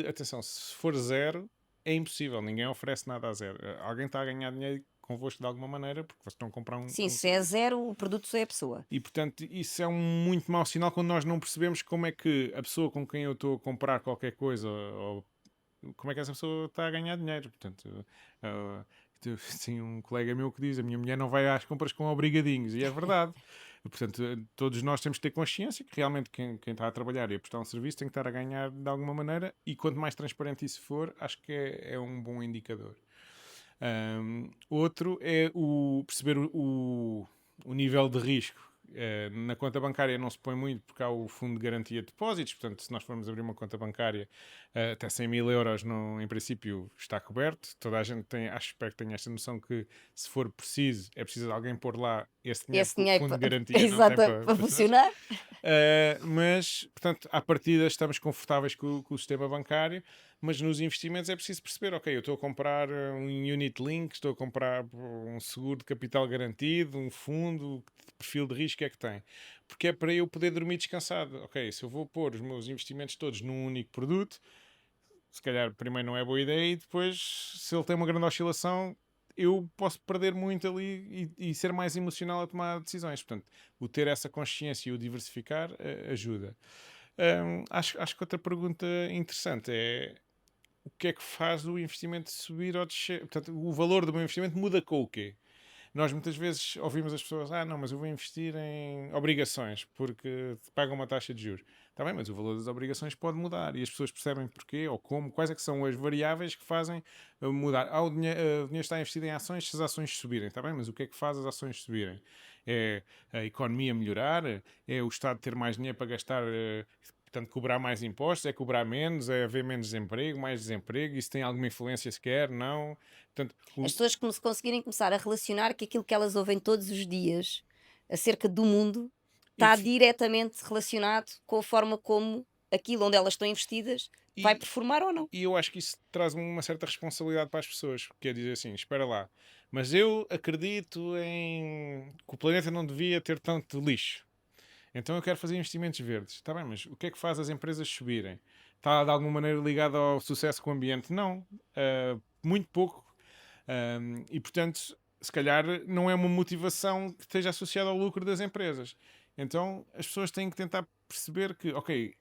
atenção, se for zero, é impossível, ninguém oferece nada a zero. Alguém está a ganhar dinheiro convosco de alguma maneira, porque vocês estão a comprar Sim, se é zero, o produto só é a pessoa. e portanto, isso é um muito mau sinal quando nós não percebemos como é que a pessoa com quem eu estou a comprar qualquer coisa ou como é que essa pessoa está a ganhar dinheiro. Portanto, sim, um colega meu que diz: a minha mulher não vai às compras com obrigadinhos, e é verdade. Portanto, todos nós temos que ter consciência que realmente quem está a trabalhar e a prestar um serviço tem que estar a ganhar de alguma maneira, e quanto mais transparente isso for, acho que é um bom indicador. Outro é perceber o nível de risco. Na conta bancária não se põe muito porque há o fundo de garantia de depósitos, portanto, se nós formos abrir uma conta bancária até 100 mil euros, em princípio está coberto. Toda a gente espero que tenha esta noção que se for preciso, é preciso alguém pôr lá esse dinheiro, Esse porque o dinheiro fundo de garantia não tem exato, para para funcionar. mas, portanto, à partida estamos confortáveis com o sistema bancário, mas nos investimentos é preciso perceber, ok, eu estou a comprar um unit link, estou a comprar um seguro de capital garantido, um fundo, que perfil de risco é que tem? Porque é para eu poder dormir descansado. Ok, se eu vou pôr os meus investimentos todos num único produto, se calhar primeiro não é boa ideia e depois, se ele tem uma grande oscilação, eu posso perder muito ali e ser mais emocional a tomar decisões. Portanto, o ter essa consciência e o diversificar ajuda. Acho que outra pergunta interessante é o que é que faz o investimento subir ou descer? Portanto, o valor do meu investimento muda com o quê? Nós muitas vezes ouvimos as pessoas: não, mas eu vou investir em obrigações porque pagam uma taxa de juros. Está bem, mas o valor das obrigações pode mudar e as pessoas percebem porquê ou como, quais é que são as variáveis que fazem mudar. O dinheiro está investido em ações se as ações subirem. Está bem, mas o que é que faz as ações subirem? É a economia melhorar? É o Estado ter mais dinheiro para gastar Portanto, cobrar mais impostos, é cobrar menos, é haver menos desemprego, mais desemprego, isso tem alguma influência sequer? Não. Portanto, As pessoas conseguirem começar a relacionar que aquilo que elas ouvem todos os dias acerca do mundo e, está diretamente relacionado com a forma como aquilo onde elas estão investidas vai e, performar ou não. e eu acho que isso traz uma certa responsabilidade para as pessoas, porque é dizer assim, espera lá, mas eu acredito em que o planeta não devia ter tanto lixo. Então eu quero fazer investimentos verdes. Está bem, mas o que é que faz as empresas subirem? Está de alguma maneira ligado ao sucesso com o ambiente? Não. Muito pouco. E portanto, se calhar não é uma motivação que esteja associada ao lucro das empresas. Então as pessoas têm que tentar perceber que, ok,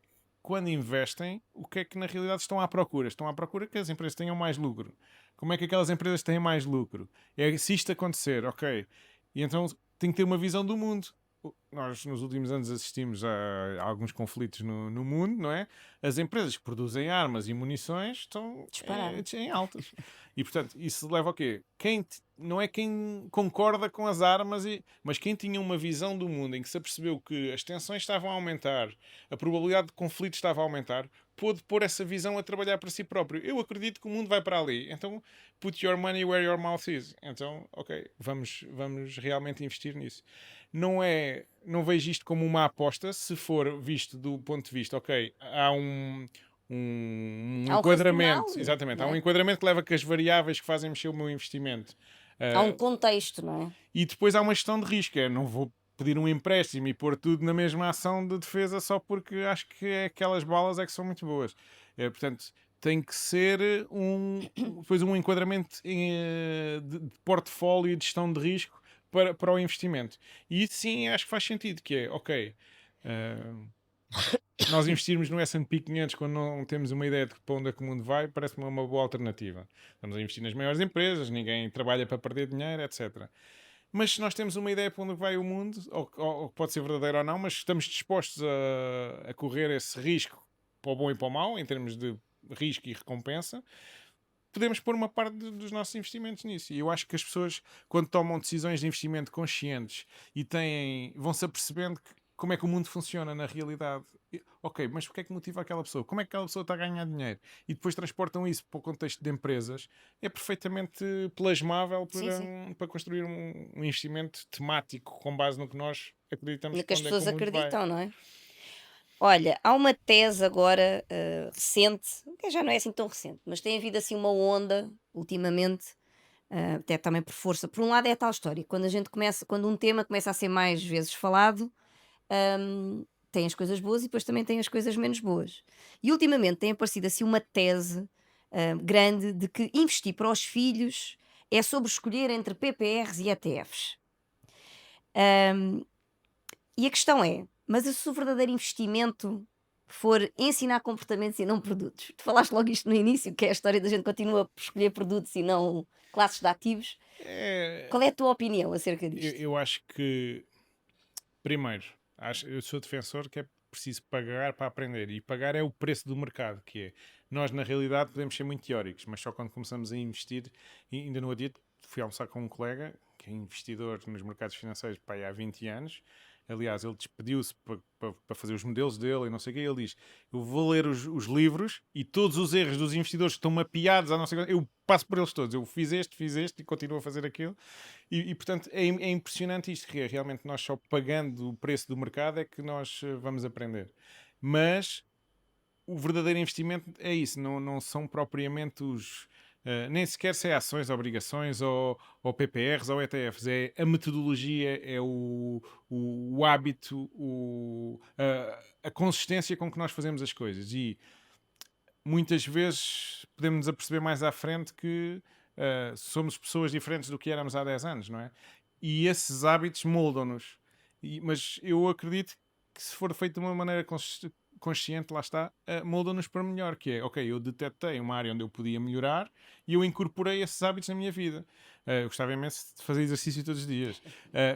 quando investem, o que é que na realidade estão à procura? Estão à procura que as empresas tenham mais lucro. Como é que aquelas empresas têm mais lucro? É se isto acontecer, ok. E então tem que ter uma visão do mundo. Nós nos últimos anos assistimos a alguns conflitos no mundo, não é? As empresas que produzem armas e munições estão Dispararam. em altas. E portanto, isso leva ao quê? Não é quem concorda com as armas, mas quem tinha uma visão do mundo em que se apercebeu que as tensões estavam a aumentar, a probabilidade de conflito estava a aumentar, pôde pôr essa visão a trabalhar para si próprio. Eu acredito que o mundo vai para ali. Então, put your money where your mouth is. Então, ok, vamos realmente investir nisso. Não vejo isto como uma aposta, se for visto do ponto de vista, ok, há um Há um racional, enquadramento, exatamente, não há um é? enquadramento que leva que as variáveis que fazem mexer o meu investimento. Há um Uh, contexto, não é? e depois há uma gestão de risco, não vou pedir um empréstimo e pôr tudo na mesma ação de defesa só porque acho que aquelas balas é que são muito boas. Portanto, tem que ser depois um enquadramento de portfólio e de gestão de risco para o investimento. E isso sim acho que faz sentido, que é, ok, nós investirmos no S&P 500 quando não temos uma ideia de para onde é que o mundo vai, parece-me uma boa alternativa. Estamos a investir nas maiores empresas, ninguém trabalha para perder dinheiro, etc. Mas se nós temos uma ideia para onde vai o mundo, ou pode ser verdadeiro ou não, mas estamos dispostos a correr esse risco para o bom e para o mau, em termos de risco e recompensa, podemos pôr uma parte dos nossos investimentos nisso. E eu acho que as pessoas, quando tomam decisões de investimento conscientes e vão-se apercebendo como é que o mundo funciona na realidade. Ok, mas o que é que motiva aquela pessoa? Como é que aquela pessoa está a ganhar dinheiro? E depois transportam isso para o contexto de empresas. É perfeitamente plasmável Sim, sim. para construir um investimento temático com base no que nós acreditamos No que para as onde é que o pessoas mundo vai. acreditam, não é? Olha, há uma tese agora recente, que já não é assim tão recente, mas tem havido assim uma onda ultimamente, até também por força. Por um lado é a tal história, quando um tema começa a ser mais vezes falado, tem as coisas boas e depois também tem as coisas menos boas. E ultimamente tem aparecido assim uma tese grande de que investir para os filhos é sobre escolher entre PPRs e ETFs. Ahm, e a questão é, mas se o verdadeiro investimento for ensinar comportamentos e não produtos? Tu falaste logo isto no início, que é a história da gente continua por escolher produtos e não classes de ativos. É, Qual é a tua opinião acerca eu, disto? eu acho que, primeiro, eu sou defensor que é preciso pagar para aprender. E pagar é o preço do mercado, que é. Nós, na realidade, podemos ser muito teóricos, mas só quando começamos a investir, e ainda no dia fui almoçar com um colega, que é investidor nos mercados financeiros pá, há 20 anos. Aliás, ele despediu-se para fazer os modelos dele e não sei o quê. Ele diz: eu vou ler os livros e todos os erros dos investidores que estão mapeados, a não sei o quê, eu passo por eles todos. Eu fiz este e continuo a fazer aquilo. Portanto, é impressionante isto, que é realmente nós só pagando o preço do mercado é que nós vamos aprender. Mas o verdadeiro investimento é isso, não são propriamente nem sequer se é ações, obrigações ou PPRs ou ETFs, é a metodologia, é o hábito, a consistência com que nós fazemos as coisas. E muitas vezes podemos nos aperceber mais à frente que somos pessoas diferentes do que éramos há 10 anos, não é? E esses hábitos moldam-nos. Mas eu acredito que se for feito de uma maneira consciente, lá está, molda-nos para melhor, que é, ok, eu detetei uma área onde eu podia melhorar e eu incorporei esses hábitos na minha vida. Eu gostava imenso de fazer exercício todos os dias.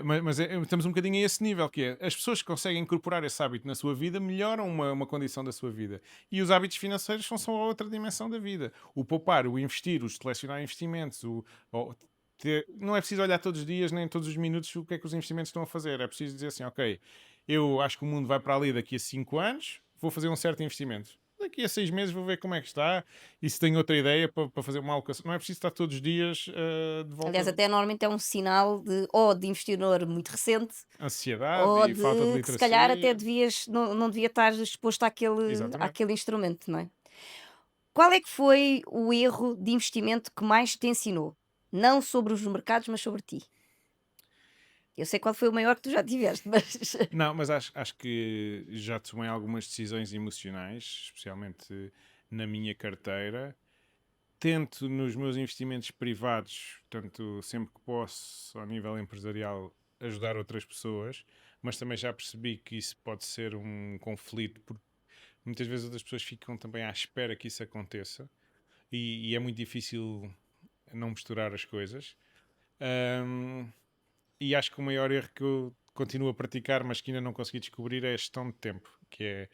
Mas estamos um bocadinho a esse nível, que é, as pessoas que conseguem incorporar esse hábito na sua vida melhoram uma condição da sua vida. E os hábitos financeiros são só outra dimensão da vida. O poupar, o investir, o selecionar investimentos, não é preciso olhar todos os dias, nem todos os minutos o que é que os investimentos estão a fazer. É preciso dizer assim, ok, eu acho que o mundo vai para ali daqui a 5 anos, vou fazer um certo investimento. Daqui a 6 meses vou ver como é que está e se tenho outra ideia para fazer uma alocação. Não é preciso estar todos os dias de Aliás, volta. até normalmente é um sinal de ou de investidor muito recente Ansiedade ou e falta de de que se calhar até literacia. devias, não devia estar exposto Exatamente. àquele instrumento, não é? Qual é que foi o erro de investimento que mais te ensinou? Não sobre os mercados, mas sobre ti. Eu sei qual foi o maior que tu já tiveste, mas Não, mas acho que já tomei algumas decisões emocionais, especialmente na minha carteira. Tento nos meus investimentos privados, portanto, sempre que posso, ao nível empresarial, ajudar outras pessoas, mas também já percebi que isso pode ser um conflito, porque muitas vezes outras pessoas ficam também à espera que isso aconteça e é muito difícil não misturar as coisas. Ahm, e acho que o maior erro que eu continuo a praticar, mas que ainda não consegui descobrir, é a gestão de tempo, que é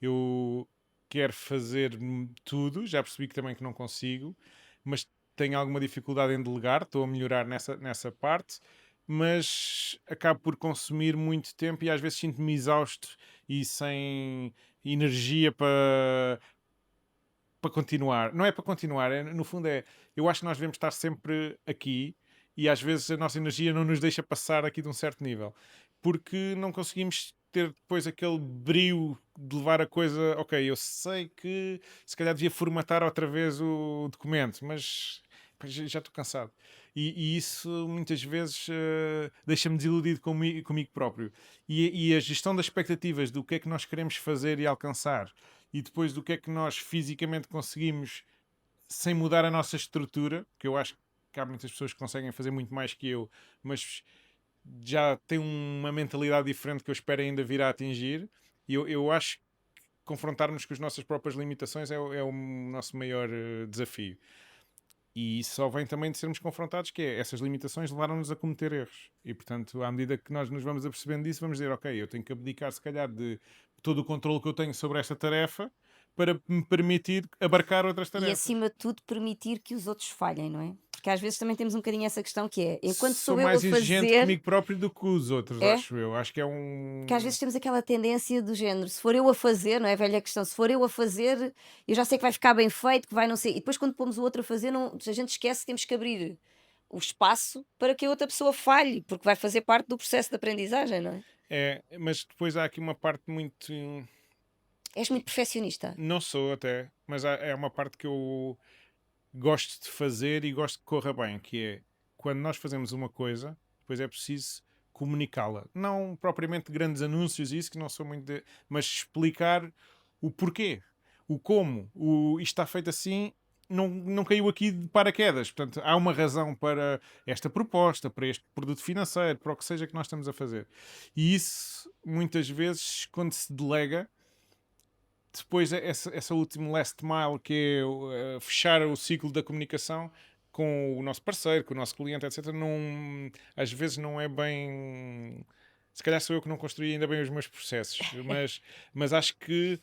eu quero fazer tudo, já percebi que também que não consigo, mas tenho alguma dificuldade em delegar, estou a melhorar nessa parte, mas acabo por consumir muito tempo e às vezes sinto-me exausto e sem energia para continuar. Não é para continuar, no fundo eu acho que nós devemos estar sempre aqui e às vezes a nossa energia não nos deixa passar aqui de um certo nível, porque não conseguimos ter depois aquele brio de levar a coisa, ok, eu sei que se calhar devia formatar outra vez o documento, mas pá, já estou cansado. E isso muitas vezes deixa-me desiludido comigo próprio. E a gestão das expectativas do que é que nós queremos fazer e alcançar e depois do que é que nós fisicamente conseguimos sem mudar a nossa estrutura, que eu acho que há muitas pessoas que conseguem fazer muito mais que eu, mas já têm uma mentalidade diferente que eu espero ainda vir a atingir. E eu acho que confrontarmos com as nossas próprias limitações é o nosso maior desafio. E isso só vem também de sermos confrontados, que é essas limitações levaram-nos a cometer erros. E, portanto, à medida que nós nos vamos apercebendo disso, vamos dizer, ok, eu tenho que abdicar, se calhar, de todo o controle que eu tenho sobre esta tarefa para me permitir abarcar outras e tarefas. acima de tudo permitir que os outros falhem, não é? Porque às vezes também temos um bocadinho essa questão que é, enquanto Sou sou eu a mais exigente fazer, comigo próprio do que os outros, é? acho eu. Acho que é Porque às um... vezes temos aquela tendência do género, se for eu a fazer, não é a velha questão, se for eu a fazer, eu já sei que vai ficar bem feito, que vai não ser. E depois quando pomos o outro a fazer, não, a gente esquece que temos que abrir o espaço para que a outra pessoa falhe, porque vai fazer parte do processo de aprendizagem, não é? mas depois há aqui uma parte muito... És muito perfeccionista. Não sou até, mas é uma parte que eu gosto de fazer e gosto que corra bem, que é quando nós fazemos uma coisa, depois é preciso comunicá-la. Não propriamente grandes anúncios, isso que não sou muito mas explicar o porquê, o como, isto está feito assim, não caiu aqui de paraquedas. Portanto, há uma razão para esta proposta, para este produto financeiro, para o que seja que nós estamos a fazer. E isso, muitas vezes, quando se delega, depois essa última last mile que é fechar o ciclo da comunicação com o nosso parceiro, com o nosso cliente, etc. Não, às vezes não é bem. Se calhar sou eu que não construí ainda bem os meus processos, mas acho que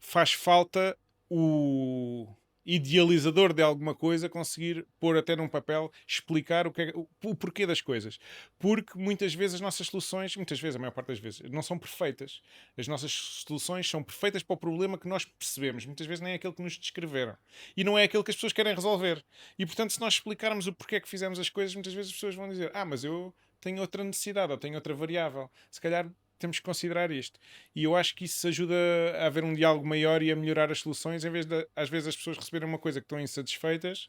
faz falta o idealizador de alguma coisa conseguir pôr até num papel, explicar o porquê das coisas. Porque muitas vezes as nossas soluções, muitas vezes, a maior parte das vezes, não são perfeitas. As nossas soluções são perfeitas para o problema que nós percebemos. Muitas vezes nem é aquele que nos descreveram. E não é aquele que as pessoas querem resolver. E portanto, se nós explicarmos o porquê que fizemos as coisas, muitas vezes as pessoas vão dizer: ah, mas eu tenho outra necessidade ou tenho outra variável. Se calhar temos que considerar isto. E eu acho que isso ajuda a haver um diálogo maior e a melhorar as soluções, em vez de, às vezes, as pessoas receberem uma coisa que estão insatisfeitas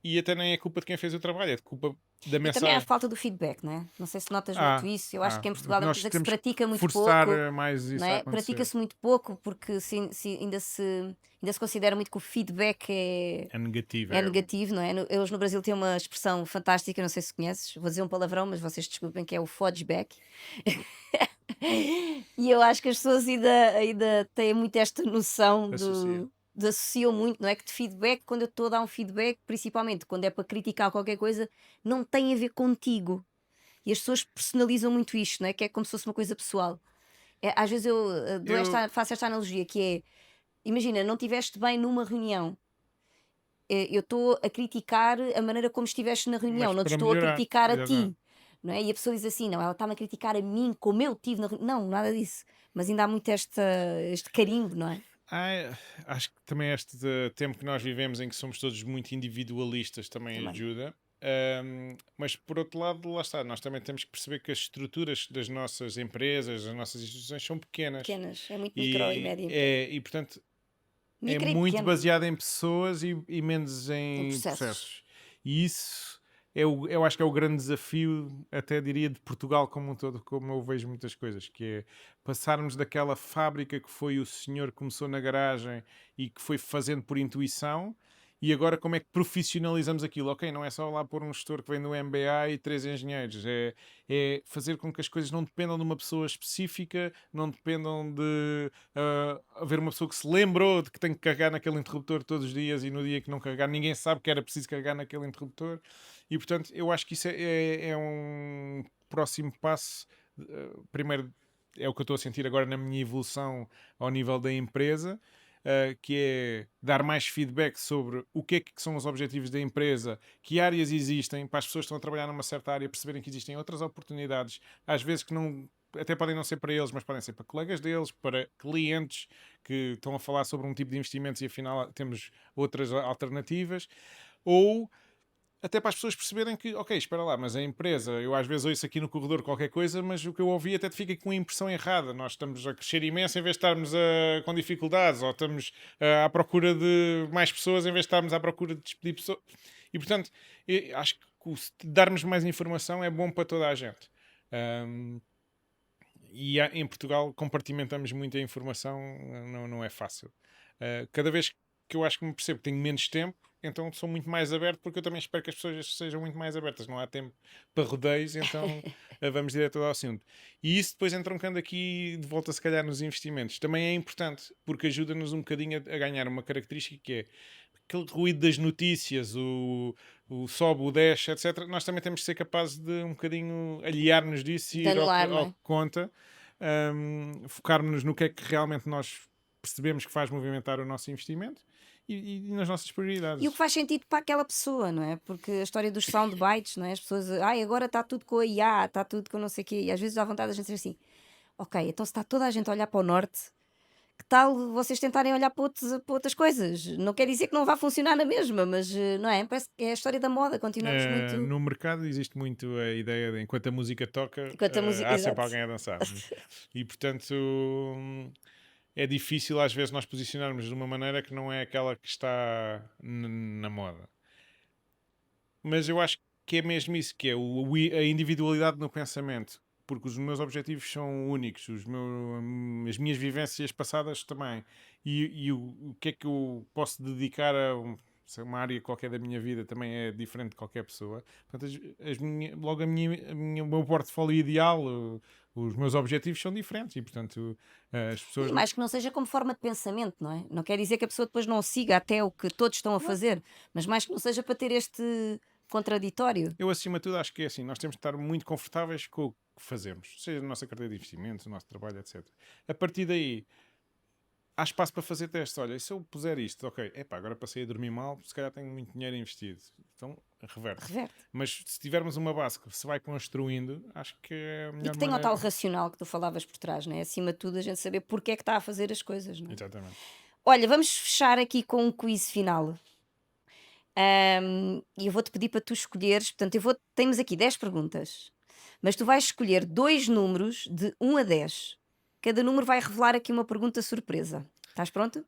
e até nem é culpa de quem fez o trabalho, é de culpa da E também há a mensagem. falta do feedback, não é? Não sei se notas muito isso. Eu acho que em Portugal é uma Nós coisa que se temos que pratica muito forçar pouco, mais não isso a é? acontecer. Pratica-se muito pouco porque ainda se considera muito que o feedback É negativo, é negativo, não é? Eles no Brasil têm uma expressão fantástica, não sei se conheces, vou dizer um palavrão, mas vocês desculpem, que é o fudgeback. E eu acho que as pessoas ainda têm muito esta noção associa. de associam muito, não é? Que de feedback, quando eu estou a dar um feedback, principalmente quando é para criticar qualquer coisa, não tem a ver contigo. E as pessoas personalizam muito isto, não é? Que é como se fosse uma coisa pessoal. Às vezes eu Eu, faço esta analogia que é, imagina, não estiveste bem numa reunião. Eu estou a criticar a maneira como estiveste na reunião, mas não te para estou a melhorar, criticar a exatamente. ti. não é? E a pessoa diz assim, não, ela está-me a criticar a mim, como eu tive na não, nada disso. Mas ainda há muito este carimbo, não é? Ah, acho que também este tempo que nós vivemos em que somos todos muito individualistas também Também. ajuda. Mas por outro lado, lá está, nós também temos que perceber que as estruturas das nossas empresas, das nossas instituições são pequenas Pequenas, é muito micro e e, média empresa. e portanto é Micro e muito pequeno, baseada em pessoas e menos em em processos. processos. E isso eu acho que é o grande desafio, até diria, de Portugal como um todo, como eu vejo muitas coisas, que é passarmos daquela fábrica que foi o senhor que começou na garagem e que foi fazendo por intuição. E agora como é que profissionalizamos aquilo? Ok, não é só lá pôr um gestor que vem do MBA e três engenheiros. É fazer com que as coisas não dependam de uma pessoa específica, não dependam de haver uma pessoa que se lembrou de que tem que carregar naquele interruptor todos os dias e no dia que não carregar ninguém sabe que era preciso carregar naquele interruptor. E portanto eu acho que isso é um próximo passo. Primeiro é o que eu estou a sentir agora na minha evolução ao nível da empresa, que é dar mais feedback sobre o que é que são os objetivos da empresa, que áreas existem, para as pessoas que estão a trabalhar numa certa área perceberem que existem outras oportunidades, às vezes que não, até podem não ser para eles, mas podem ser para colegas deles, para clientes que estão a falar sobre um tipo de investimentos e afinal temos outras alternativas, ou até para as pessoas perceberem que, ok, espera lá, mas a empresa, eu às vezes ouço aqui no corredor qualquer coisa, mas o que eu ouvi até fica com a impressão errada. Nós estamos a crescer imenso em vez de estarmos com dificuldades, ou estamos à procura de mais pessoas em vez de estarmos à procura de despedir pessoas. E portanto, eu acho que darmos mais informação é bom para toda a gente. Um, em Portugal compartimentamos muita informação, não é fácil. Cada vez que eu acho que me percebo que tenho menos tempo, então sou muito mais aberto, porque eu também espero que as pessoas sejam muito mais abertas. Não há tempo para rodeios, então vamos direto ao assunto. E isso depois entroncando aqui de volta, se calhar, nos investimentos. Também é importante, porque ajuda-nos um bocadinho a ganhar uma característica que é aquele ruído das notícias, o sobe, o desce, etc. Nós também temos que ser capazes de um bocadinho aliar-nos disso e De ir anular, não ao é? que conta, focarmos-nos no que é que realmente nós percebemos que faz movimentar o nosso investimento e nas nossas E o que prioridades. faz sentido para aquela pessoa, não é? Porque a história dos soundbites, não é? As pessoas, ai, agora está tudo com a IA, está tudo com não sei o quê, e às vezes dá vontade de a gente dizer assim: ok, então se está toda a gente a olhar para o norte, que tal vocês tentarem olhar para outras coisas? Não quer dizer que não vá funcionar na mesma, mas não é? Parece que é a história da moda, continuamos muito. No mercado existe muito a ideia de enquanto a música toca, Enquanto a música. há sempre Exato. alguém a dançar. E portanto é difícil às vezes nós posicionarmos de uma maneira que não é aquela que está na moda. Mas eu acho que é mesmo isso, que é a individualidade no pensamento, porque os meus objetivos são únicos, as minhas vivências passadas também, e o que é que eu posso dedicar a se uma área qualquer da minha vida também é diferente de qualquer pessoa. Portanto, logo o meu portfólio ideal, os meus objetivos são diferentes e, portanto, as E pessoas. mais que não seja como forma de pensamento, não é? Não quer dizer que a pessoa depois não siga até o que todos estão a fazer, mas mais que não seja para ter este contraditório. Eu, acima de tudo, acho que é assim: nós temos de estar muito confortáveis com o que fazemos, seja na nossa carteira de investimentos, o nosso trabalho, etc. A partir daí, há espaço para fazer testes. Olha, e se eu puser isto, ok, epá, agora passei a dormir mal, se calhar tenho muito dinheiro investido. Então, reverte. Reverte. Mas se tivermos uma base que se vai construindo, acho que é a E melhor que tenha o tal maneira. racional que tu falavas por trás, não é? Acima de tudo, a gente saber porque é que está a fazer as coisas, não é? Exatamente. Olha, vamos fechar aqui com um quiz final. E eu vou-te pedir para tu escolheres, portanto, temos aqui 10 perguntas, mas tu vais escolher dois números de 1 a 10. Cada número vai revelar aqui uma pergunta surpresa. Estás pronto?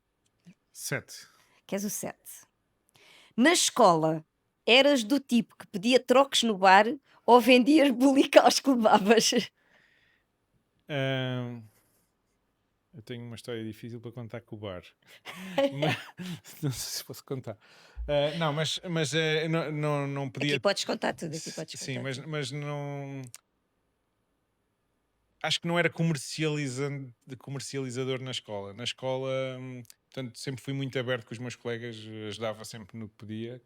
7. Queres o 7? Na escola, eras do tipo que pedia trocos no bar ou vendias bulicaus que levavas? Eu tenho uma história difícil para contar com o bar. Mas, não sei se posso contar. Não, mas não Aqui podia. podes contar tudo, aqui podes Sim, contar tudo. mas não. Acho que não era comercializador na escola. Na escola, portanto, sempre fui muito aberto com os meus colegas, ajudava sempre no que podia.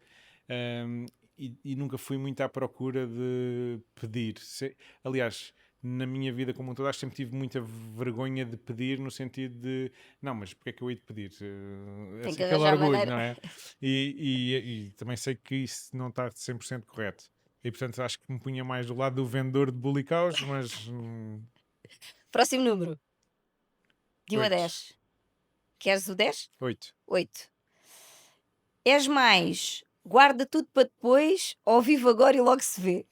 E nunca fui muito à procura de pedir. Aliás, na minha vida como um todo, acho que sempre tive muita vergonha de pedir, no sentido de não, mas porque é que eu hei de pedir? Tem que Aquele arranjar orgulho, maneira. não é? E também sei que isso não está 100% correto. E portanto acho que me punha mais do lado do vendedor de bulicaus, mas Próximo número, de 1 a 8. 10. Queres o 10? 8. 8. És mais guarda tudo para depois ou vivo agora e logo se vê?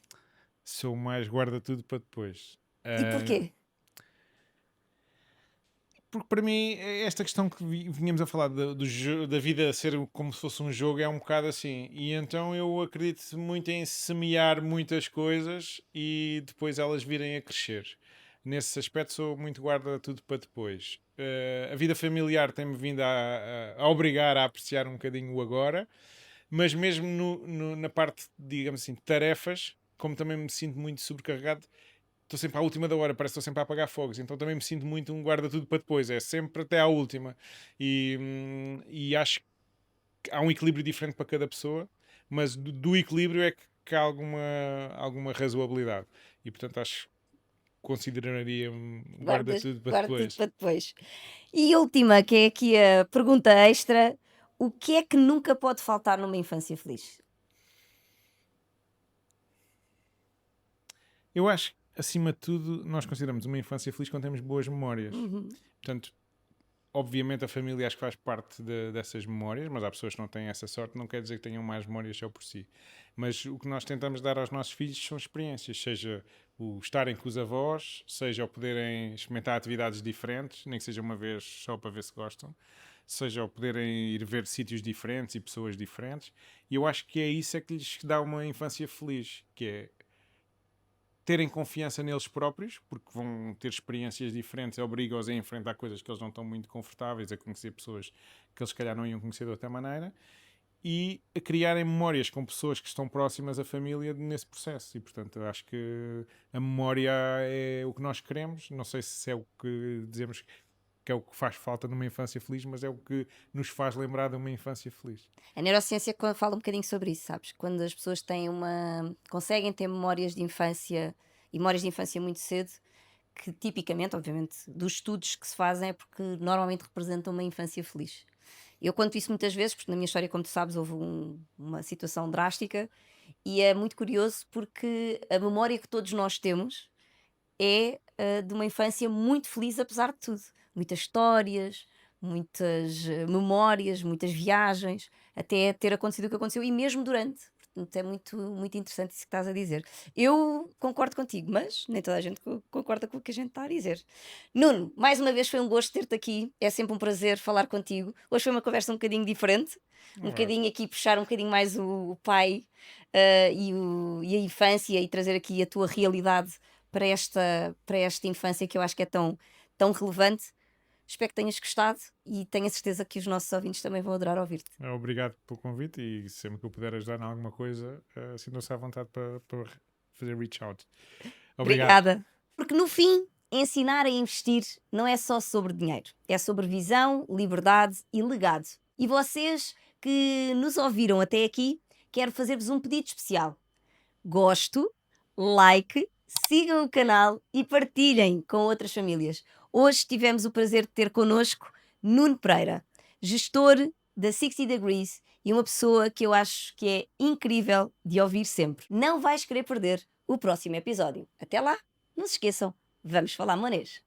Sou mais guarda tudo para depois. E porquê? Porque para mim, esta questão que vinhamos a falar da vida ser como se fosse um jogo é um bocado assim. E então eu acredito muito em semear muitas coisas e depois elas virem a crescer. Nesse aspecto sou muito guarda tudo para depois. A vida familiar tem-me vindo a obrigar a apreciar um bocadinho o agora, mas mesmo na parte, digamos assim, de tarefas, como também me sinto muito sobrecarregado, estou sempre à última da hora, parece que estou sempre a apagar fogos, então também me sinto muito um guarda tudo para depois, é sempre até à última. E acho que há um equilíbrio diferente para cada pessoa, mas do equilíbrio é que há alguma razoabilidade. E portanto acho que consideraria guarda tudo para Guarda tudo depois. para depois. E última, que é aqui a pergunta extra: o que é que nunca pode faltar numa infância feliz? Eu acho que, acima de tudo, nós consideramos uma infância feliz quando temos boas memórias. Uhum. Portanto, obviamente a família acho que faz parte dessas memórias, mas há pessoas que não têm essa sorte, não quer dizer que tenham mais memórias só por si. Mas o que nós tentamos dar aos nossos filhos são experiências, seja o estarem com os avós, seja o poderem experimentar atividades diferentes, nem que seja uma vez só para ver se gostam, seja o poderem ir ver sítios diferentes e pessoas diferentes. E eu acho que é isso é que lhes dá uma infância feliz, que é terem confiança neles próprios, porque vão ter experiências diferentes, obriga-os a enfrentar coisas que eles não estão muito confortáveis, a conhecer pessoas que eles se calhar não iam conhecer de outra maneira, e a criarem memórias com pessoas que estão próximas à família nesse processo. E portanto eu acho que a memória é o que nós queremos, não sei se é o que dizemos que é o que faz falta numa infância feliz, mas é o que nos faz lembrar de uma infância feliz. A neurociência fala um bocadinho sobre isso, sabes? Quando as pessoas conseguem ter memórias de infância e memórias de infância muito cedo, que tipicamente, obviamente, dos estudos que se fazem é porque normalmente representam uma infância feliz. Eu conto isso muitas vezes, porque na minha história, como tu sabes, houve uma situação drástica e é muito curioso porque a memória que todos nós temos é de uma infância muito feliz, apesar de tudo. Muitas histórias, muitas memórias, muitas viagens, até ter acontecido o que aconteceu e mesmo durante. Portanto, é muito, muito interessante isso que estás a dizer. Eu concordo contigo, mas nem toda a gente concorda com o que a gente está a dizer. Nuno, mais uma vez foi um gosto ter-te aqui. É sempre um prazer falar contigo. Hoje foi uma conversa um bocadinho diferente, um Ora, bocadinho aqui puxar um bocadinho mais o pai e a infância e trazer aqui a tua realidade para esta infância que eu acho que é tão, tão relevante. Espero que tenhas gostado e tenho a certeza que os nossos ouvintes também vão adorar ouvir-te. obrigado pelo convite e sempre que eu puder ajudar em alguma coisa, sintam-se à vontade para fazer reach out. Obrigado. Obrigada. Porque no fim, ensinar a investir não é só sobre dinheiro, é sobre visão, liberdade e legado. E vocês que nos ouviram até aqui, quero fazer-vos um pedido especial. Gosto, like, sigam o canal e partilhem com outras famílias. Hoje tivemos o prazer de ter connosco Nuno Pereira, gestor da 60 Degrees e uma pessoa que eu acho que é incrível de ouvir sempre. Não vais querer perder o próximo episódio. Até lá, não se esqueçam, vamos falar monês.